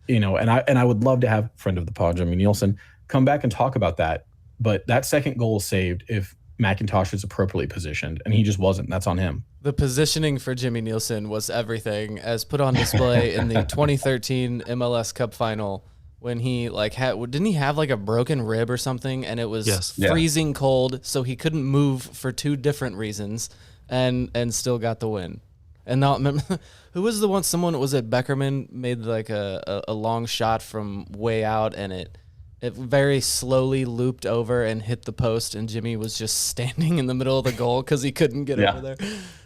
and I would love to have friend of the pod, Jimmy Nielsen, come back and talk about that. But that second goal is saved if McIntosh is appropriately positioned, and he just wasn't. That's on him. The positioning for Jimmy Nielsen was everything, as put on display in the 2013 MLS Cup final when he didn't he have a broken rib or something, and it was freezing cold, so he couldn't move for 2 different reasons, and still got the win. And now, remember, who was the one? Someone, was it Beckerman, made a long shot from way out, and it very slowly looped over and hit the post, and Jimmy was just standing in the middle of the goal because he couldn't get over there.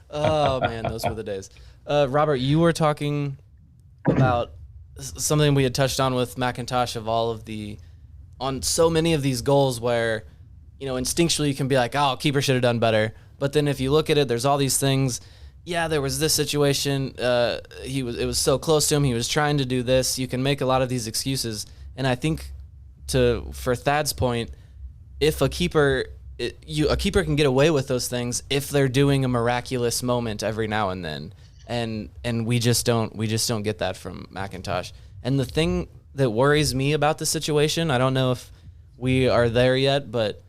Oh, man, those were the days. Robert, you were talking about something we had touched on with McIntosh on so many of these goals where, instinctually you can be like, oh, keeper should have done better. But then if you look at it, there's all these things. Yeah, there was this situation. It was so close to him. He was trying to do this. You can make a lot of these excuses. And I think for Thad's point, if a keeper can get away with those things if they're doing a miraculous moment every now and then. And we just don't get that from McIntosh. And the thing that worries me about the situation, I don't know if we are there yet, but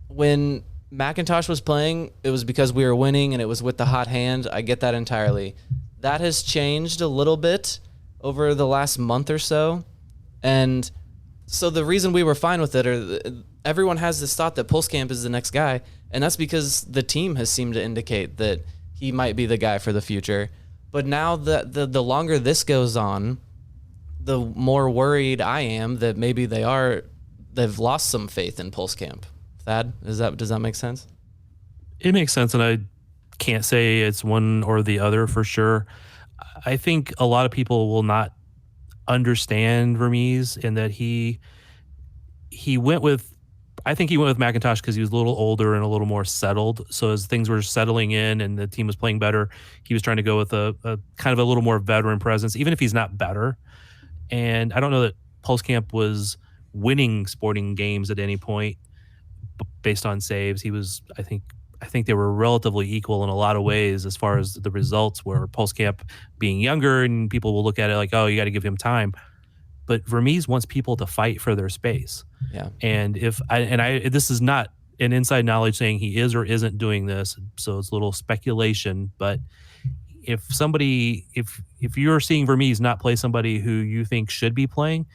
when McIntosh was playing, it was because we were winning and it was with the hot hand. I get that entirely. That has changed a little bit over the last month or so. And so the reason we were fine with it, everyone has this thought that Pulskamp is the next guy, and that's because the team has seemed to indicate that he might be the guy for the future. But now the longer this goes on, the more worried I am that maybe they've lost some faith in Pulskamp. Thad, does that make sense? It makes sense, and I can't say it's one or the other for sure. I think a lot of people will not understand Vermes in that he went with McIntosh because he was a little older and a little more settled. So as things were settling in and the team was playing better, he was trying to go with a kind of a little more veteran presence, even if he's not better. And I don't know that Pulskamp was winning Sporting games at any point based on saves. He was, I think they were relatively equal in a lot of ways as far as the results were. Pulskamp being younger, and people will look at it like, oh, you got to give him time. But Vermes wants people to fight for their space. Yeah. And this is not an inside knowledge saying he is or isn't doing this, so it's a little speculation. But if you're seeing Vermes not play somebody who you think should be playing,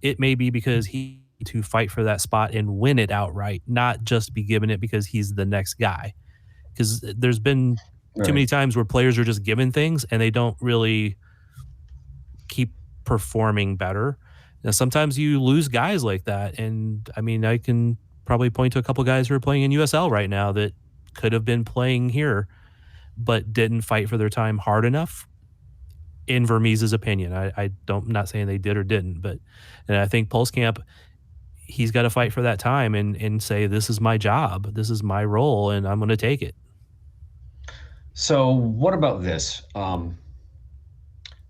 it may be because he to fight for that spot and win it outright, not just be given it because he's the next guy. Because there's been too many times where players are just given things and they don't really keep performing better. Now, sometimes you lose guys like that. And I mean, I can probably point to a couple guys who are playing in USL right now that could have been playing here, but didn't fight for their time hard enough. In Vermes' opinion, I'm not saying they did or didn't, and I think Pulskamp, he's got to fight for that time and say, this is my job, this is my role, and I'm going to take it. So what about this?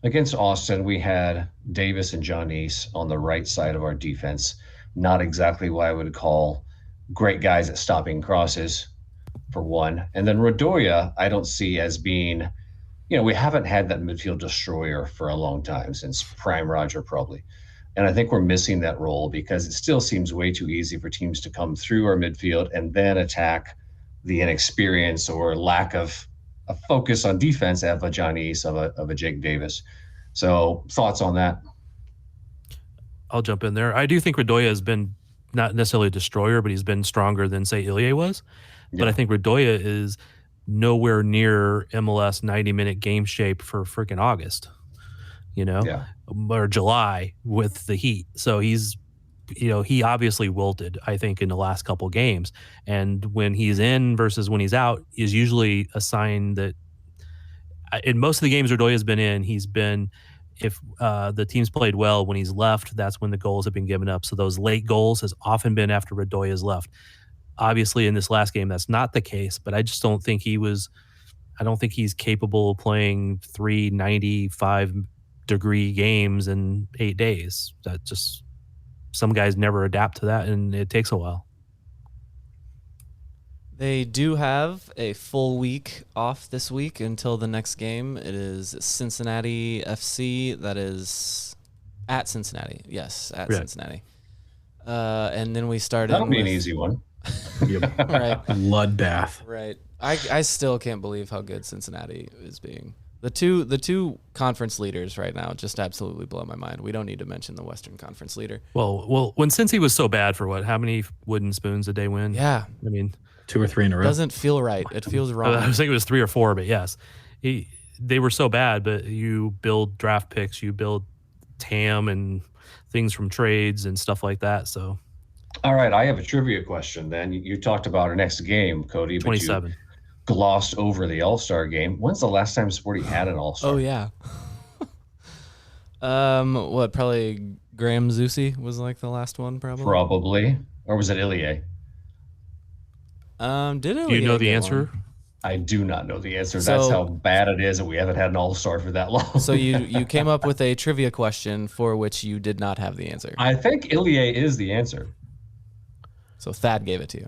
Against Austin, we had Davis and Johnny's on the right side of our defense. Not exactly what I would call great guys at stopping crosses, for one. And then Radoya, I don't see as being, we haven't had that midfield destroyer for a long time, since Prime Roger probably. And I think we're missing that role because it still seems way too easy for teams to come through our midfield and then attack the inexperience or lack of a focus on defense of a John East, of a Jake Davis. So thoughts on that? I'll jump in there. I do think Radoya has been not necessarily a destroyer, but he's been stronger than, say, Ilya was. Yeah. But I think Radoya is nowhere near MLS 90-minute game shape for freaking August. Or July with the Heat. So he's, he obviously wilted, I think, in the last couple games. And when he's in versus when he's out is usually a sign that in most of the games Redoya's been in, he's been, if the team's played well, when he's left, that's when the goals have been given up. So those late goals has often been after Redoya's left. Obviously, in this last game, that's not the case, but I just don't think I don't think he's capable of playing 3 95-degree games in 8 days. That just, some guys never adapt to that, and it takes a while. They do have a full week off this week until the next game. It is Cincinnati FC. That is at Cincinnati. Yes, at Cincinnati. And then we start. That'll be an easy one. Right. Bloodbath. Right. I still can't believe how good Cincinnati is being. The two conference leaders right now just absolutely blow my mind. We don't need to mention the Western Conference leader. Well, when Cincy was so bad for how many wooden spoons did they win? Yeah. I mean, 2 or 3 in a row. Doesn't feel right. It feels wrong. I was thinking it was 3 or 4, but yes. They were so bad, but you build draft picks, you build TAM and things from trades and stuff like that. So, all right, I have a trivia question then. You talked about our next game, Cody, but 27. You glossed over the All-Star game. When's the last time Sporty had an All-Star? Oh, yeah. Probably Graham Zusi was like the last one, probably? Probably. Or was it Ilie? Did Ilie Do you know the get answer? one? I do not know the answer. That's how bad it is that we haven't had an All-Star for that long. So you came up with a trivia question for which you did not have the answer. I think Ilie is the answer. So Thad gave it to you.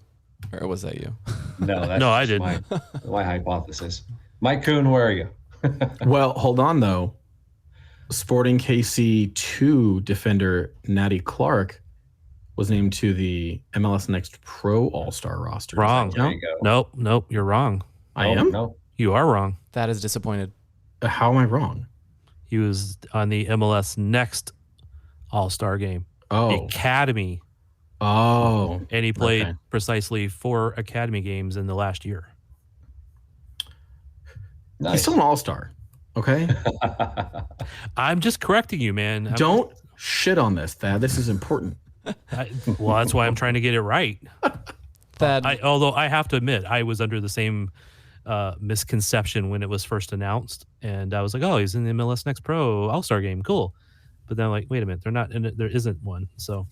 Or was that you? No, that's I didn't. My hypothesis. Mike Kuhn, where are you? Well, hold on, though. Sporting KC 2 defender Natty Clark was named to the MLS Next Pro All-Star roster. Wrong. There you go. Nope, you're wrong. I am? No. You are wrong. Thad is disappointed. How am I wrong? He was on the MLS Next All-Star game. Oh. Academy. Oh. And he played precisely 4 Academy games in the last year. Nice. He's still an all-star, okay? I'm just correcting you, man. Don't shit on this, Thad. This is important. Well, that's why I'm trying to get it right. Thad, Although I have to admit, I was under the same misconception when it was first announced. And I was like, oh, he's in the MLS Next Pro All-Star game. Cool. But then I'm like, wait a minute. They're not in it. There isn't one. So...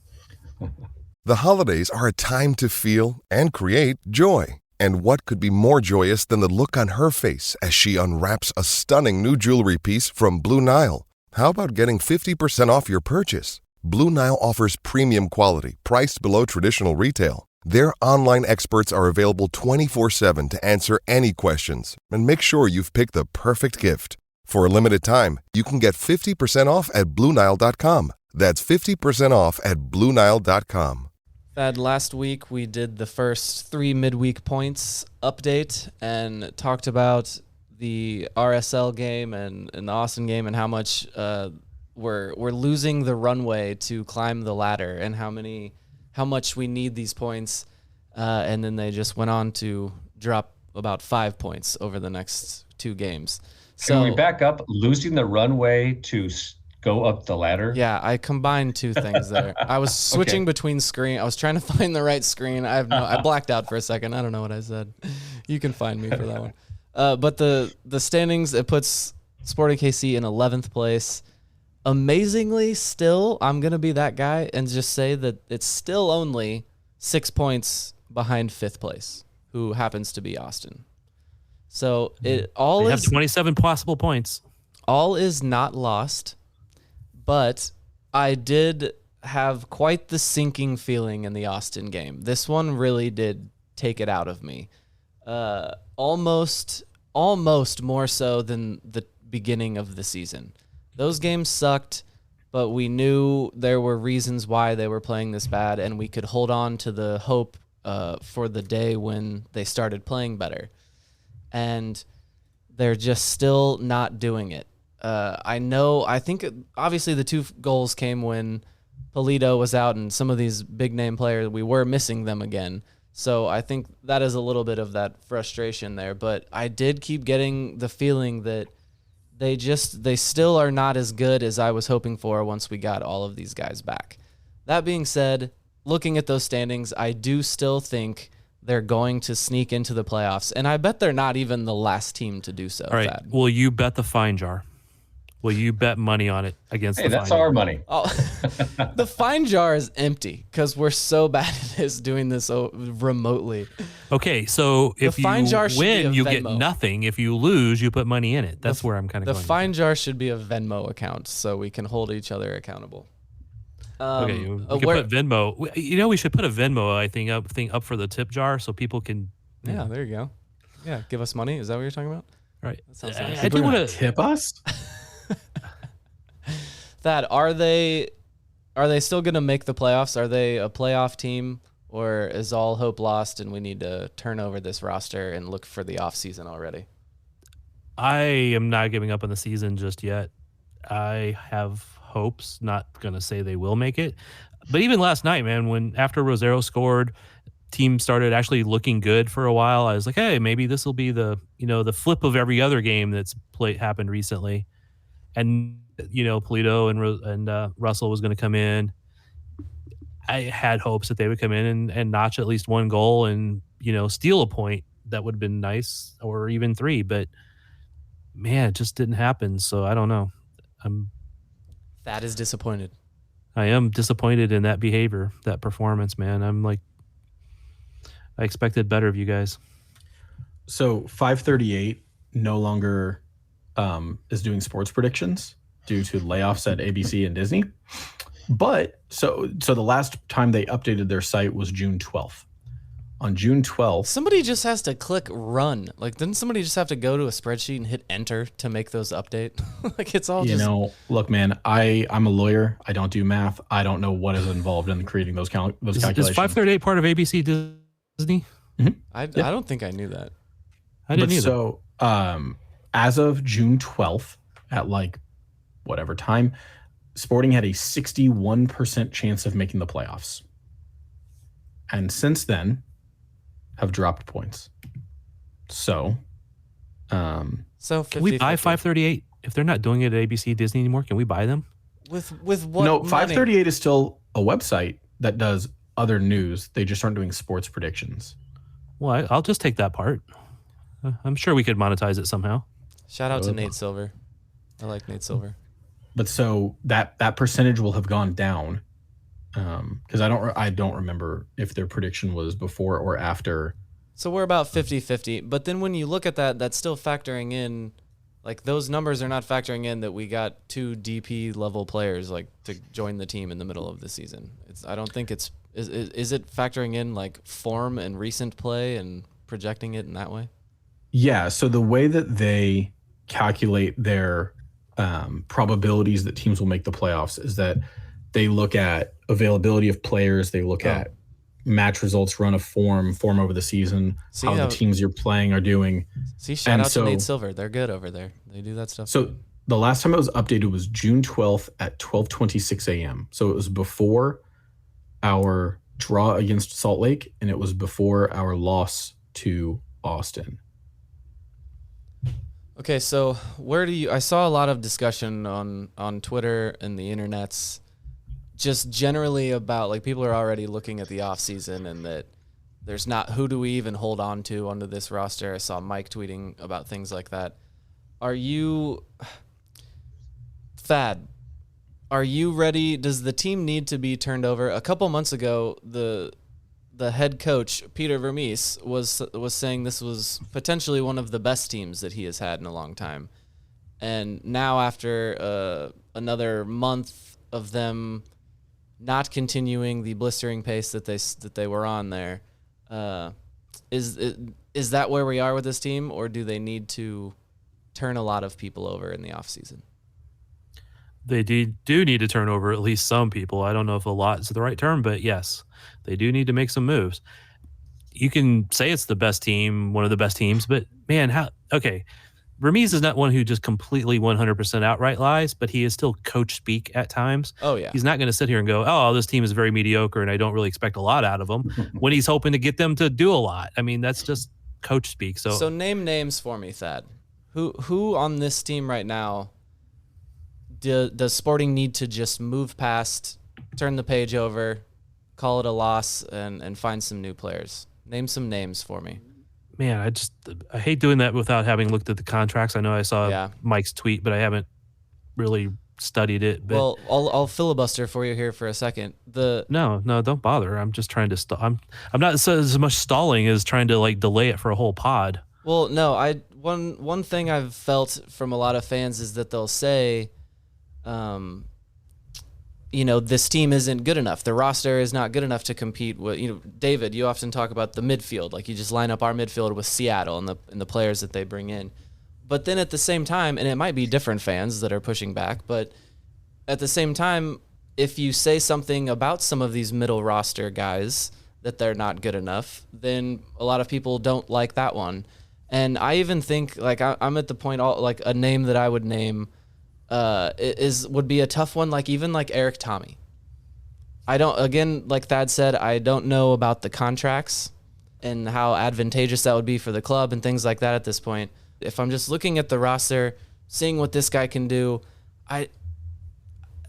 The holidays are a time to feel and create joy. And what could be more joyous than the look on her face as she unwraps a stunning new jewelry piece from Blue Nile? How about getting 50% off your purchase? Blue Nile offers premium quality, priced below traditional retail. Their online experts are available 24/7 to answer any questions and make sure you've picked the perfect gift. For a limited time, you can get 50% off at BlueNile.com. That's 50% off at BlueNile.com. Thad, last week we did the first 3 midweek points update and talked about the RSL game and the Austin game and how much we're losing the runway to climb the ladder and how much we need these points. And then they just went on to drop about 5 points over the next 2 games. So can we back up? Losing the runway to go up the ladder? Yeah, I combined 2 things there. I was switching between screen. I was trying to find the right screen. I blacked out for a second. I don't know what I said. You can find me for that one. But the standings, it puts Sporting KC in 11th place. Amazingly, still, I'm going to be that guy and just say that it's still only 6 points behind 5th place, who happens to be Austin. So they have 27 possible points. All is not lost. But I did have quite the sinking feeling in the Austin game. This one really did take it out of me. Almost more so than the beginning of the season. Those games sucked, but we knew there were reasons why they were playing this bad, and we could hold on to the hope for the day when they started playing better. And they're just still not doing it. I think obviously the 2 goals came when Polito was out and some of these big name players, we were missing them again. So I think that is a little bit of that frustration there, but I did keep getting the feeling that they still are not as good as I was hoping for once we got all of these guys back. That being said, looking at those standings, I do still think they're going to sneak into the playoffs, and I bet they're not even the last team to do so. All right. Thad. Will you bet the fine jar? Will you bet money on it against the fine jar? Hey, that's our money. Oh, the fine jar is empty because we're so bad at this doing this remotely. Okay, so if you win, you get nothing. If you lose, you put money in it. That's where I'm kind of going. The fine jar should be a Venmo account so we can hold each other accountable. Okay, we could put Venmo. We should put a Venmo thing up for the tip jar so people can. Yeah, there you go. Yeah, give us money. Is that what you're talking about? Right. That sounds nice. I do want to tip us. Thad, are they still going to make the playoffs? Are they a playoff team, or is all hope lost and we need to turn over this roster and look for the off season already? I am not giving up on the season just yet. I have hopes. Not going to say they will make it, but even last night, man, after Rosero scored, team started actually looking good for a while. I was like, hey, maybe this will be the flip of every other game that's happened recently, and Polito and Russell was going to come in. I had hopes that they would come in and notch at least one goal and steal a point. That would have been nice, or even 3. But man, it just didn't happen. So I don't know. That is disappointed. I am disappointed in that behavior, that performance, man. I expected better of you guys. So 538 no longer is doing sports predictions due to layoffs at ABC and Disney. But so the last time they updated their site was June 12th. On June 12th, somebody just has to click run. Like, didn't somebody just have to go to a spreadsheet and hit enter to make those update? Like, it's all look, man, I'm a lawyer. I don't do math. I don't know what is involved in creating those calculations. Is 538 part of ABC Disney? Mm-hmm. I don't think I knew that. I didn't either. So, as of June 12th, at whatever time, Sporting had a 61% chance of making the playoffs. And since then, have dropped points. So, can we buy 538 if they're not doing it at ABC Disney anymore? Can we buy them? With what? No, money? 538 is still a website that does other news. They just aren't doing sports predictions. Well, I'll just take that part. I'm sure we could monetize it somehow. Shout out to Nate Silver. I like Nate Silver. But so that percentage will have gone down because I don't remember if their prediction was before or after. So we're about 50-50. But then when you look at that, that's still factoring in, like, those numbers are not factoring in that we got 2 DP level players to join the team in the middle of the season. I don't think it's is it factoring in like form and recent play and projecting it in that way? Yeah. So the way that they calculate their probabilities that teams will make the playoffs is that they look at availability of players. They look at match results, run of form over the season, how the teams you're playing are doing. Shout out to Nate Silver. They're good over there. They do that stuff. So the last time it was updated was June 12th at 12:26 a.m. So it was before our draw against Salt Lake, and it was before our loss to Austin. Okay, so I saw a lot of discussion on Twitter and the internets just generally about, like, people are already looking at the offseason and that there's not, who do we even hold on to under this roster? I saw Mike tweeting about things like that. Thad, are you ready? Does the team need to be turned over? A couple months ago, the head coach, Peter Vermes, was saying this was potentially one of the best teams that he has had in a long time. And now after another month of them not continuing the blistering pace that they were on there, is that where we are with this team, or do they need to turn a lot of people over in the offseason? They do need to turn over at least some people. I don't know if a lot is the right term, but yes, they do need to make some moves. You can say it's the best team, one of the best teams, but man, Vermes is not one who just completely 100% outright lies, but he is still coach speak at times. Oh, yeah. He's not going to sit here and go, oh, this team is very mediocre and I don't really expect a lot out of them when he's hoping to get them to do a lot. I mean, that's just coach speak. So name names for me, Thad. Who on this team right now does Sporting need to just move past, turn the page over, call it a loss, and find some new players? Name some names for me. Man, I hate doing that without having looked at the contracts. I know I saw Mike's tweet, but I haven't really studied it. But well, I'll filibuster for you here for a second. No, don't bother. I'm just trying to I'm not as much stalling as trying to like delay it for a whole pod. Well, no, one thing I've felt from a lot of fans is that they'll say, this team isn't good enough. The roster is not good enough to compete with, David, you often talk about the midfield. Like you just line up our midfield with Seattle and the players that they bring in. But then at the same time, and it might be different fans that are pushing back, but at the same time, if you say something about some of these middle roster guys that they're not good enough, then a lot of people don't like that one. And I even think like I'm at the point like a name that I would name would be a tough one, like even like Eric Tommy. Like Thad said, I don't know about the contracts and how advantageous that would be for the club and things like that at this point. If I'm just looking at the roster, seeing what this guy can do,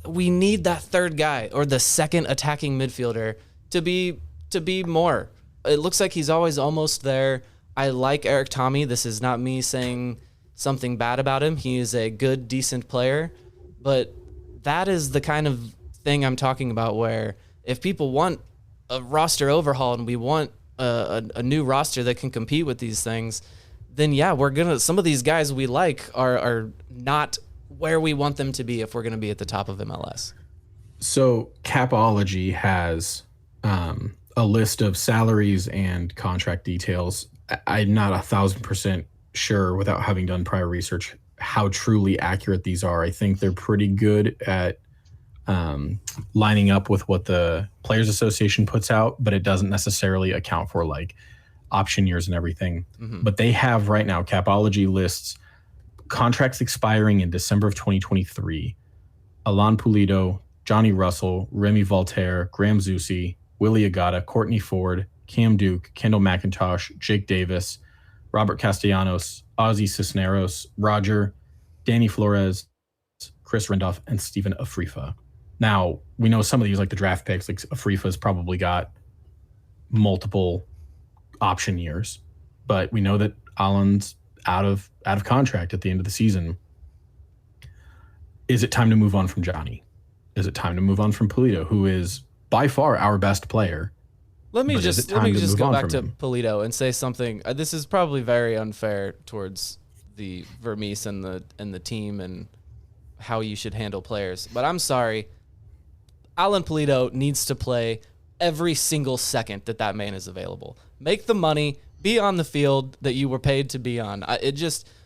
we need that third guy or the second attacking midfielder to be more. It looks like he's always almost there. I like Eric Tommy. This is not me saying something bad about him. He is a good, decent player, but that is the kind of thing I'm talking about where if people want a roster overhaul and we want a new roster that can compete with these things, then some of these guys we like are not where we want them to be if we're going to be at the top of MLS. So Capology has a list of salaries and contract details. I'm not 1,000% sure without having done prior research how truly accurate these are. I think they're pretty good at lining up with what the Players Association puts out, but it doesn't necessarily account for like option years and everything. Mm-hmm. But they have right now, Capology lists contracts expiring in December of 2023. Alan Pulido, Johnny Russell, Remy Voltaire, Graham Zusi, Willie Agata, Courtney Ford, Cam Duke, Kendall McIntosh, Jake Davis, Robert Castellanos, Ozzy Cisneros, Roger, Danny Flores, Chris Rindolph, and Stephen Afrifa. Now, we know some of these, like the draft picks, like Afrifa's probably got multiple option years, but we know that Alan's out of contract at the end of the season. Is it time to move on from Johnny? Is it time to move on from Pulido, who is by far our best player? Let me just go back to Pulido and say something. This is probably very unfair towards the Vermes and the team and how you should handle players. But I'm sorry, Alan Pulido needs to play every single second that man is available. Make the money, be on the field that you were paid to be on.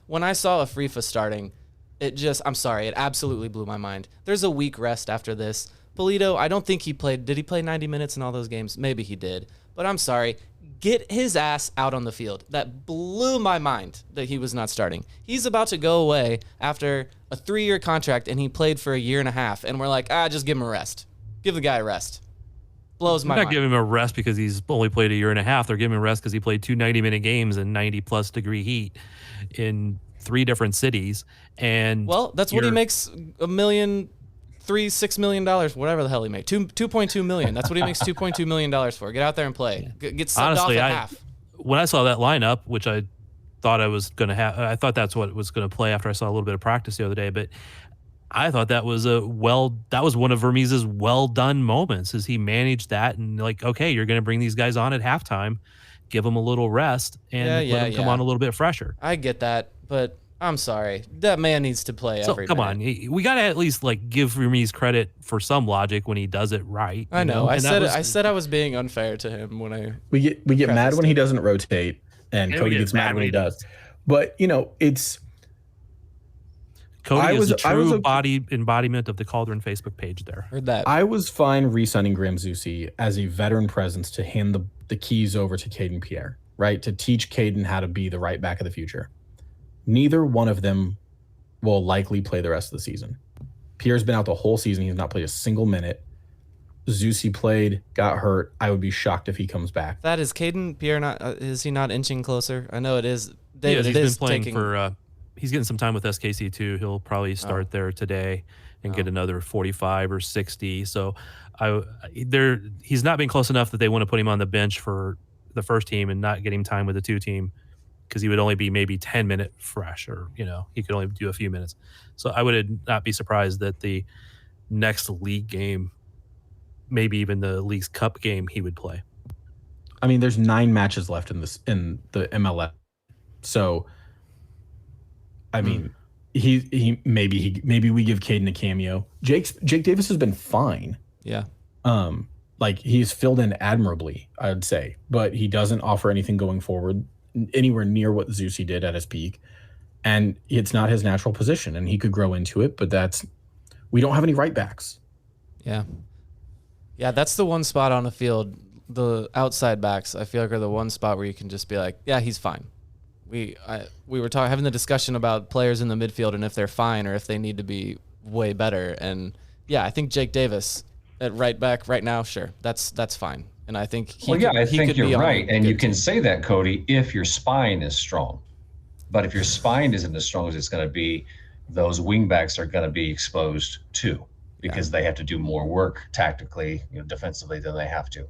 When I saw Afrifa starting, I'm sorry, it absolutely blew my mind. There's a week rest after this. Pulido, I don't think he played. Did he play 90 minutes in all those games? Maybe he did. But I'm sorry. Get his ass out on the field. That blew my mind that he was not starting. He's about to go away after a 3-year contract, and he played for a year and a half. And we're like, just give him a rest. Give the guy a rest. Blows my mind. They're not giving him a rest because he's only played a year and a half. They're giving him a rest because he played 2 90-minute games in 90-plus degree heat in 3 different cities. And that's what he makes $6 million, whatever the hell he made. $2.2 million. That's what he makes $2.2 million for. Get out there and play. Get subbed off at half. When I saw that lineup, which I thought I was going to have, I thought that's what was going to play after I saw a little bit of practice the other day, but I thought that was one of Vermes' well done moments, is he managed that and like, okay, you're going to bring these guys on at halftime, give them a little rest and let them come on a little bit fresher. I get that, but I'm sorry. That man needs to play every come minute. on. We got to at least like give Vermes credit for some logic when he does it right. I know. I said I was being unfair to him when I We get mad when he doesn't rotate, and Cody gets mad when he does. But, it's Cody is a true embodiment of the Cauldron Facebook page there. Heard that. I was fine re-signing Graham Zusi as a veteran presence to hand the keys over to Caden Pierre, right? To teach Caden how to be the right back of the future. Neither one of them will likely play the rest of the season. Pierre's been out the whole season. He's not played a single minute. Zusi played, got hurt. I would be shocked if he comes back. That is Caden Pierre not is he not inching closer? I know it is. David, he's been playing for he's getting some time with SKC too. He'll probably start there today and get another 45 or 60. So he's not been close enough that they want to put him on the bench for the first team and not get him time with the 2 team because he would only be maybe 10-minute fresh, or he could only do a few minutes. So I would not be surprised that the next league game, maybe even the League's Cup game, he would play. I mean, there's 9 matches left in the MLS. So, I mean, maybe we give Caden a cameo. Jake Davis has been fine. Yeah. Like he's filled in admirably, I'd say, but he doesn't offer anything going forward anywhere near what Zusi did at his peak, and it's not his natural position, and he could grow into it. But we don't have any right backs. Yeah. That's the one spot on the field. The outside backs, I feel like, are the one spot where you can just be like, yeah, he's fine. We were having the discussion about players in the midfield and if they're fine or if they need to be way better. And yeah, I think Jake Davis at right back right now, sure, that's fine. And I think I think you're right. And you can say that, Cody, if your spine is strong. But if your spine isn't as strong as it's going to be, those wing backs are going to be exposed too, because they have to do more work tactically, defensively than they have to.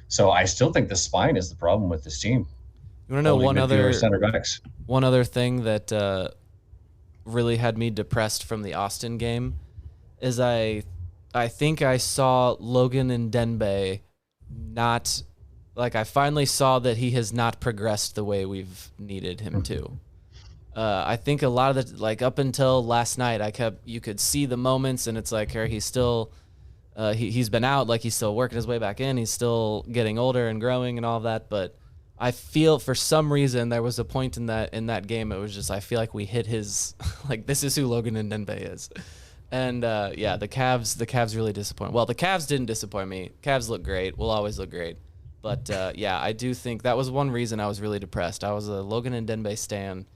So I still think the spine is the problem with this team. You want to know center backs. One other thing that really had me depressed from the Austin game is I think I saw Logan Ndenbe not, like, I finally saw that he has not progressed the way we've needed him to. I think a lot of the, like, up until last night, you could see the moments, and it's like, he's still, he's been out, like he's still working his way back in. He's still getting older and growing and all of that. But I feel for some reason there was a point in that game. It was just, I feel like we hit his, like, this is who Logan Ndenbe is. And the Cavs really disappointed. Well, the Cavs didn't disappoint me. Cavs look great. Will always look great. But I do think that was one reason I was really depressed. I was a Logan Ndenbe stan,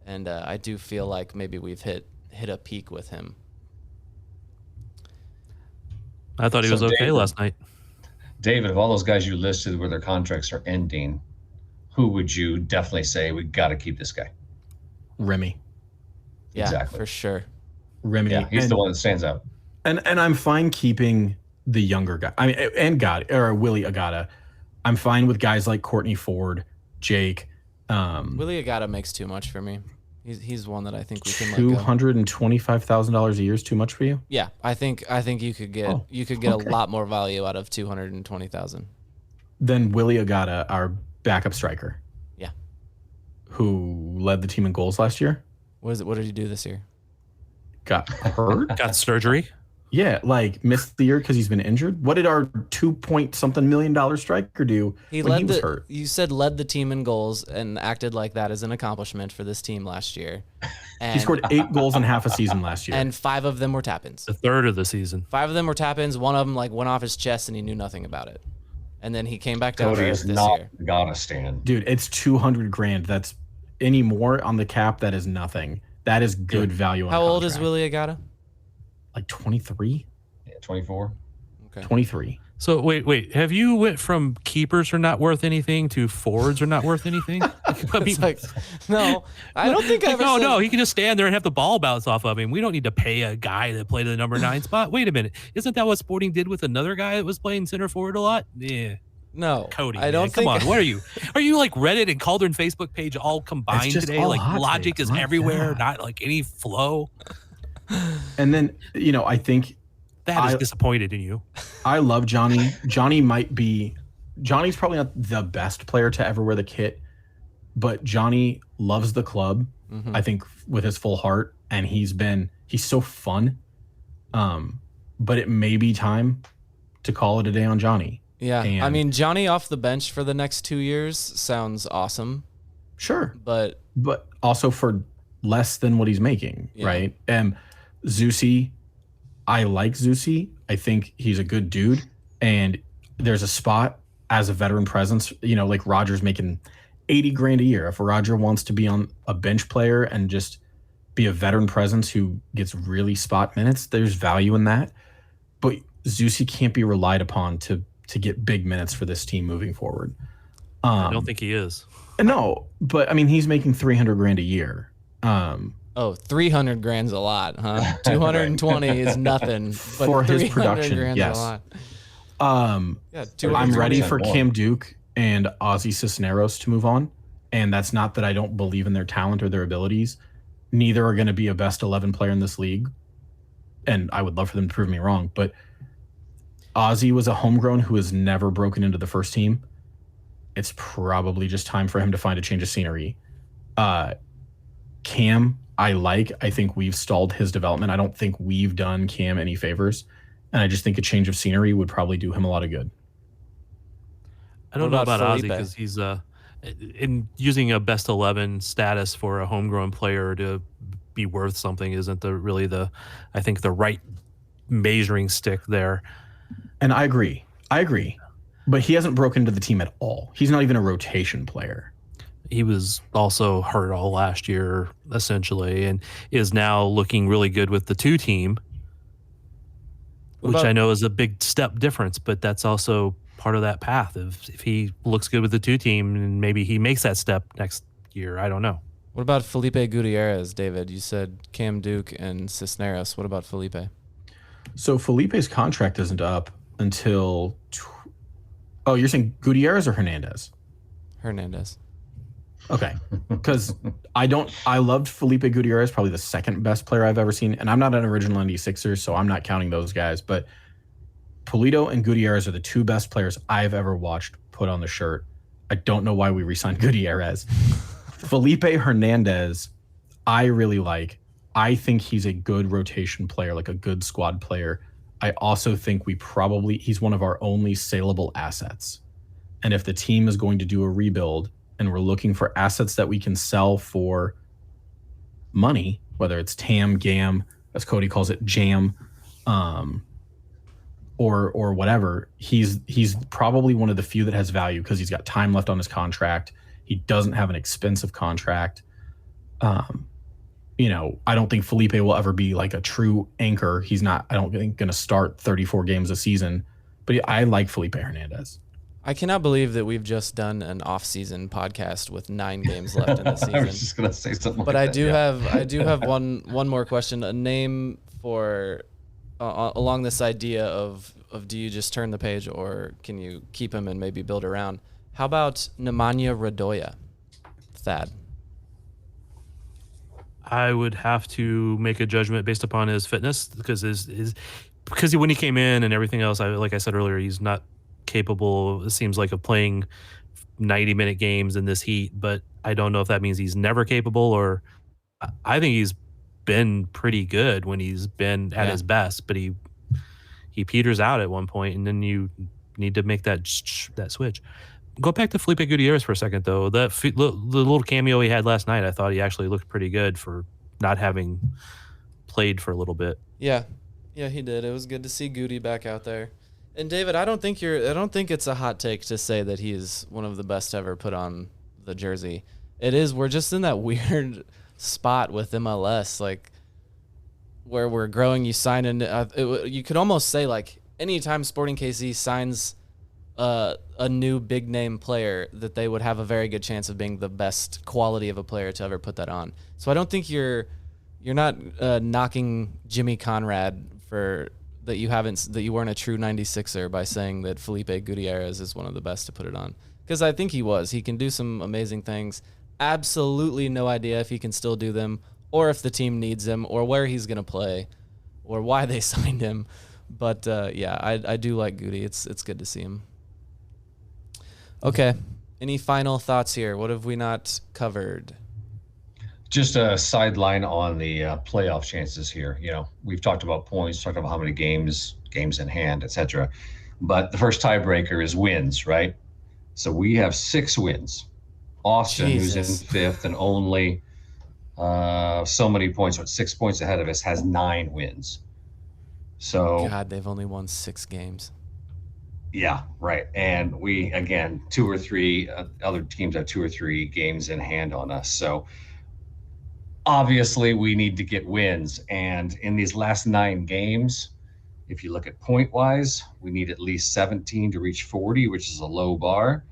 and I do feel like maybe we've hit a peak with him. I thought he was okay last night. David, of all those guys you listed where their contracts are ending, who would you definitely say we got to keep this guy? Remy. Yeah, exactly. For sure. Remy. Yeah, he's the one that stands out. And I'm fine keeping the younger guy. I mean, and Willie Agata. I'm fine with guys like Courtney Ford, Jake. Willie Agata makes too much for me. He's one that I think we can let go. $225,000 a year is too much for you? Yeah, I think you could get a lot more value out of $220,000. Then Willie Agata, our backup striker. Yeah. Who led the team in goals last year? What did he do this year? Got hurt? Got surgery? Yeah, like missed the year because he's been injured. What did our $2-point-something million striker do when he was hurt? You said led the team in goals and acted like that as an accomplishment for this team last year. And he scored 8 goals in half a season last year. And 5 of them were tap-ins. A third of the season. 5 of them were tap-ins. One of them went off his chest and he knew nothing about it. And then he came back down to earth this year. Gotta stand. Dude, it's $200,000. That's any more on the cap. That is nothing. That is good value. How old is Willie Agata? Like 23? Yeah, 24. Okay. 23. So wait. Have you went from keepers are not worth anything to forwards are not worth anything? I mean, no, I don't think I've ever. No, he can just stand there and have the ball bounce off of him. We don't need to pay a guy that played the number 9 spot. Wait a minute. Isn't that what Sporting did with another guy that was playing center forward a lot? Yeah. No, Cody. I don't think. Come on, what are you? Are you like Reddit and Cauldron Facebook page all combined today? Like logic is everywhere, not like any flow. And then I think that is disappointed in you. I love Johnny. Johnny's probably not the best player to ever wear the kit, but Johnny loves the club. I think with his full heart, and he's so fun. But it may be time to call it a day on Johnny. Yeah, I mean, Johnny off the bench for the next 2 years sounds awesome. Sure. But also for less than what he's making, right? Zusi, I like Zusi. I think he's a good dude. And there's a spot as a veteran presence, like Roger's making $80,000 a year. If Roger wants to be on a bench player and just be a veteran presence who gets really spot minutes, there's value in that. But Zusi can't be relied upon to get big minutes for this team moving forward. I don't think he is. No, but I mean, he's making $300,000 a year. $300,000's a lot, huh? 220 is nothing. But for his production, yes. A lot. I'm ready for Cam Duke and Ozzy Cisneros to move on. And that's not that I don't believe in their talent or their abilities. Neither are going to be a best 11 player in this league. And I would love for them to prove me wrong. But Ozzy was a homegrown who has never broken into the first team. It's probably just time for him to find a change of scenery. Cam, I think we've stalled his development. I don't think we've done Cam any favors. And I just think a change of scenery would probably do him a lot of good. I don't know about Ozzy because he's in using a best 11 status for a homegrown player to be worth something isn't I think the right measuring stick there. And I agree. But he hasn't broken into the team at all. He's not even a rotation player. He was also hurt all last year, essentially, and is now looking really good with the 2 team, which I know is a big step difference, but that's also part of that path. If he looks good with the 2 team, and maybe he makes that step next year, I don't know. What about Felipe Gutierrez, David? You said Cam Duke and Cisneros. What about Felipe? So Felipe's contract isn't up until... you're saying Gutierrez or Hernandez? Hernandez. Okay, because I loved Felipe Gutierrez, probably the second best player I've ever seen, and I'm not an original 96er, so I'm not counting those guys, but Pulido and Gutierrez are the 2 best players I've ever watched put on the shirt. I don't know why we re-signed Gutierrez. Felipe Hernandez, I really like. I think he's a good rotation player, like a good squad player. I also think he's one of our only saleable assets. And if the team is going to do a rebuild and we're looking for assets that we can sell for money, whether it's TAM, GAM, as Cody calls it, JAM, or whatever, he's probably one of the few that has value because he's got time left on his contract. He doesn't have an expensive contract. I don't think Felipe will ever be like a true anchor. He's not, I don't think, going to start 34 games a season, but I like Felipe Hernandez. I cannot believe that we've just done an off-season podcast with 9 games left in the season. I was just gonna say something. But I do have one more question. A name for along this idea of do you just turn the page or can you keep him and maybe build around? How about Nemanja Radoja, Thad? I would have to make a judgment based upon his fitness because when he came in and everything else, like I said earlier, he's not capable, it seems like, of playing 90-minute games in this heat, but I don't know if that means he's never capable, or I think he's been pretty good when he's been at his best, but he peters out at one point, and then you need to make that switch. Go back to Felipe Gutierrez for a second, though. The little cameo he had last night, I thought he actually looked pretty good for not having played for a little bit. Yeah, he did. It was good to see Goody back out there. And David, I don't think it's a hot take to say that he's one of the best ever put on the jersey. It is. We're just in that weird spot with MLS, like where we're growing. You sign in. You could almost say like anytime Sporting KC signs a new big name player, that they would have a very good chance of being the best quality of a player to ever put that on. So I don't think you're not knocking Jimmy Conrad for. That you weren't a true 96er by saying that Felipe Gutierrez is one of the best to put it on. Because I think he was. He can do some amazing things. Absolutely no idea if he can still do them, or if the team needs him, or where he's going to play, or why they signed him. But I do like Goody. It's good to see him. Okay. Any final thoughts here? What have we not covered? Just a sideline on the playoff chances here. We've talked about points, talked about how many games in hand, etc. But the first tiebreaker is wins, right? So we have 6 wins. Austin, who's in 5th and only so many points, 6 points ahead of us, has 9 wins. So God, they've only won 6 games. Yeah, right. And we, again, 2 or 3 other teams have 2 or 3 games in hand on us. So obviously we need to get wins. And in these last 9 games, if you look at point wise, we need at least 17 to reach 40, which is a low bar.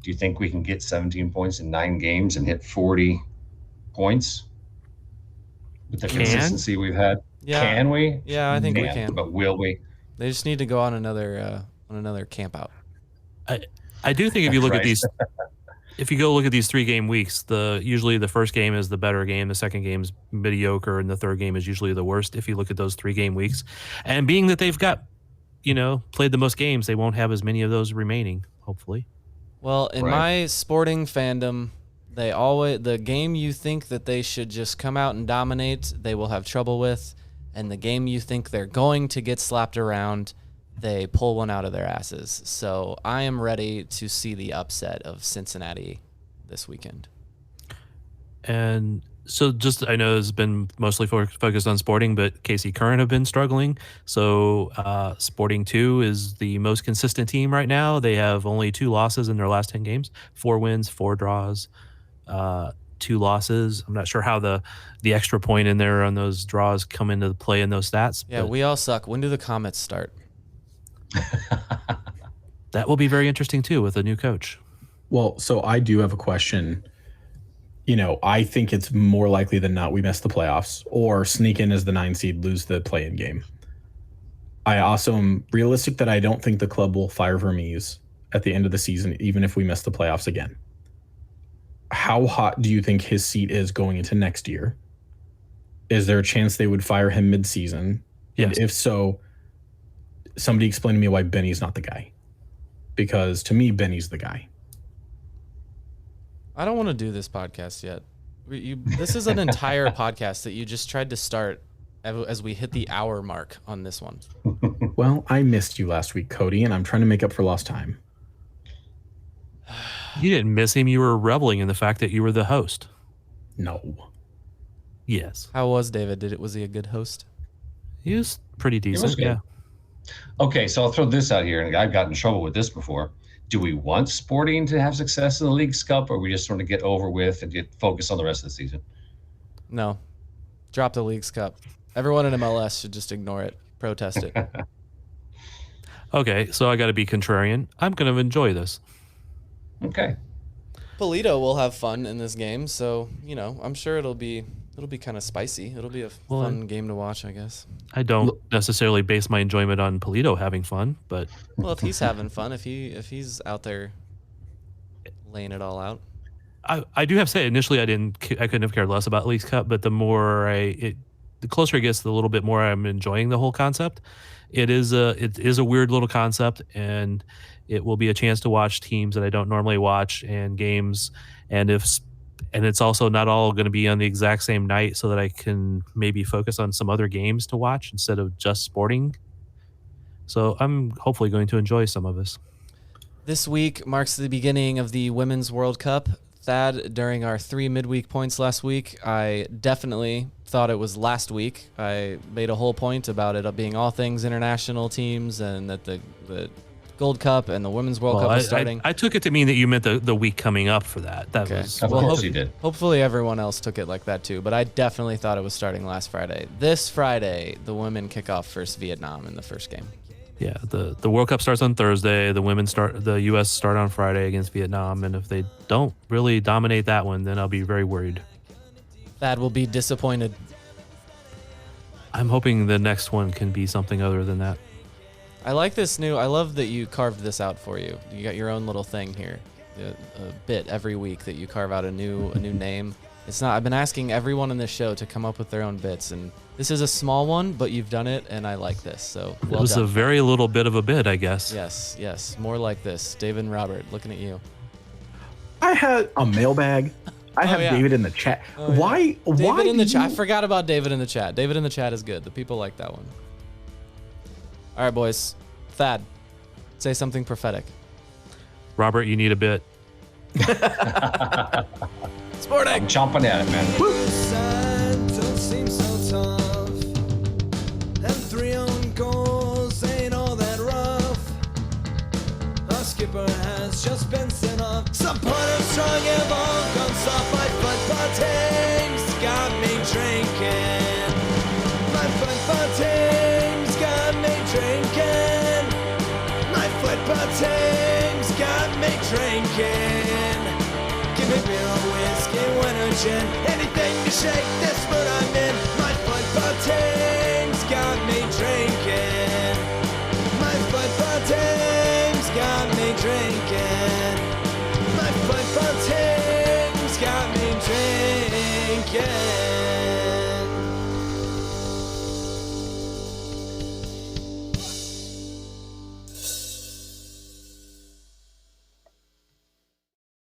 Do you think we can get 17 points in 9 games and hit 40 points with the consistency we've had? Yeah. Can we? Yeah, I think we can. But will we? They just need to go on another camp out. I do think if you look at Right. these, if you go look at these 3-game weeks, usually the first game is the better game, the second game is mediocre, and the third game is usually the worst. If you look at those 3-game weeks, and being that they've got, played the most games, they won't have as many of those remaining. Hopefully. Well, in my sporting fandom, the game you think that they should just come out and dominate, they will have trouble with, and the game you think they're going to get slapped around, they pull one out of their asses. So I am ready to see the upset of Cincinnati this weekend. And so I know it's been mostly focused on Sporting, but KC Current have been struggling. So Sporting 2 is the most consistent team right now. They have only 2 losses in their last 10 games, 4 wins, 4 draws, 2 losses. I'm not sure how the extra point in there on those draws come into play in those stats. Yeah, we all suck. When do the Comets start? That will be very interesting too with a new coach. Well, so I do have a question. I think it's more likely than not we miss the playoffs or sneak in as the 9 seed, lose the play-in game. I also am realistic that I don't think the club will fire Vermes at the end of the season, even if we miss the playoffs again. How hot do you think his seat is going into next year? Is there a chance they would fire him mid-season? Yes. And if so, somebody explain to me why Benny's not the guy. Because to me, Benny's the guy. I don't want to do this podcast yet. This is an entire podcast that you just tried to start as we hit the hour mark on this one. Well, I missed you last week, Cody, and I'm trying to make up for lost time. You didn't miss him. You were reveling in the fact that you were the host. No. Yes. How was David? Was he a good host? He was pretty decent. Yeah. Okay, so I'll throw this out here, and I've gotten in trouble with this before. Do we want Sporting to have success in the League's Cup, or we just want to get over with and get focused on the rest of the season? No. Drop the League's Cup. Everyone in MLS should just ignore it. Protest it. Okay, so I got to be contrarian. I'm going to enjoy this. Okay. Polito will have fun in this game, so, I'm sure it'll be kind of spicy. It'll be a fun game to watch, I guess. I don't necessarily base my enjoyment on Polito having fun, but well, if he's having fun, if he's out there laying it all out. I do have to say, initially I couldn't have cared less about Leagues Cup, but the closer it gets, the little bit more I'm enjoying the whole concept. It is a weird little concept, and it will be a chance to watch teams that I don't normally watch and games, and it's also not all going to be on the exact same night, so that I can maybe focus on some other games to watch instead of just Sporting. So I'm hopefully going to enjoy some of this. This week marks the beginning of the Women's World Cup. Thad, during our 3 midweek points last week, I definitely thought it was last week. I made a whole point about it being all things international teams, and that the Gold Cup and the Women's World Cup was starting. I took it to mean that you meant the week coming up for that. That was of course you did. Hopefully everyone else took it like that too, but I definitely thought it was starting last Friday. This Friday, the women kick off versus Vietnam in the first game. Yeah, the World Cup starts on Thursday. The U.S. start on Friday against Vietnam, and if they don't really dominate that one, then I'll be very worried. Thad will be disappointed. I'm hoping the next one can be something other than that. I like this I love that you carved this out for you. You got your own little thing here, a bit every week that you carve out a new name. I've been asking everyone in this show to come up with their own bits, and this is a small one, but you've done it, and I like this. So well it was done. a very little bit of a bit, I guess. Yes, more like this. David and Robert, looking at you. I had a mailbag. I have David in the chat. Why? David in the chat. I forgot about David in the chat. David in the chat is good. The people like that one. All right, boys. Thad, say something prophetic. Robert, you need a bit. Sporting. I'm chomping at it, man. Don't seem so tough. And 3 own goals ain't all that rough. Our skipper has just been sent off. Supporters strong and all gone soft. My football team's got me drinking. My football team's got me drinking. My football team's got me drinking. Give me beer or whiskey, wine or gin, anything to shake this mood I'm in. My football team's got me drinking. My football team's got me drinking. again.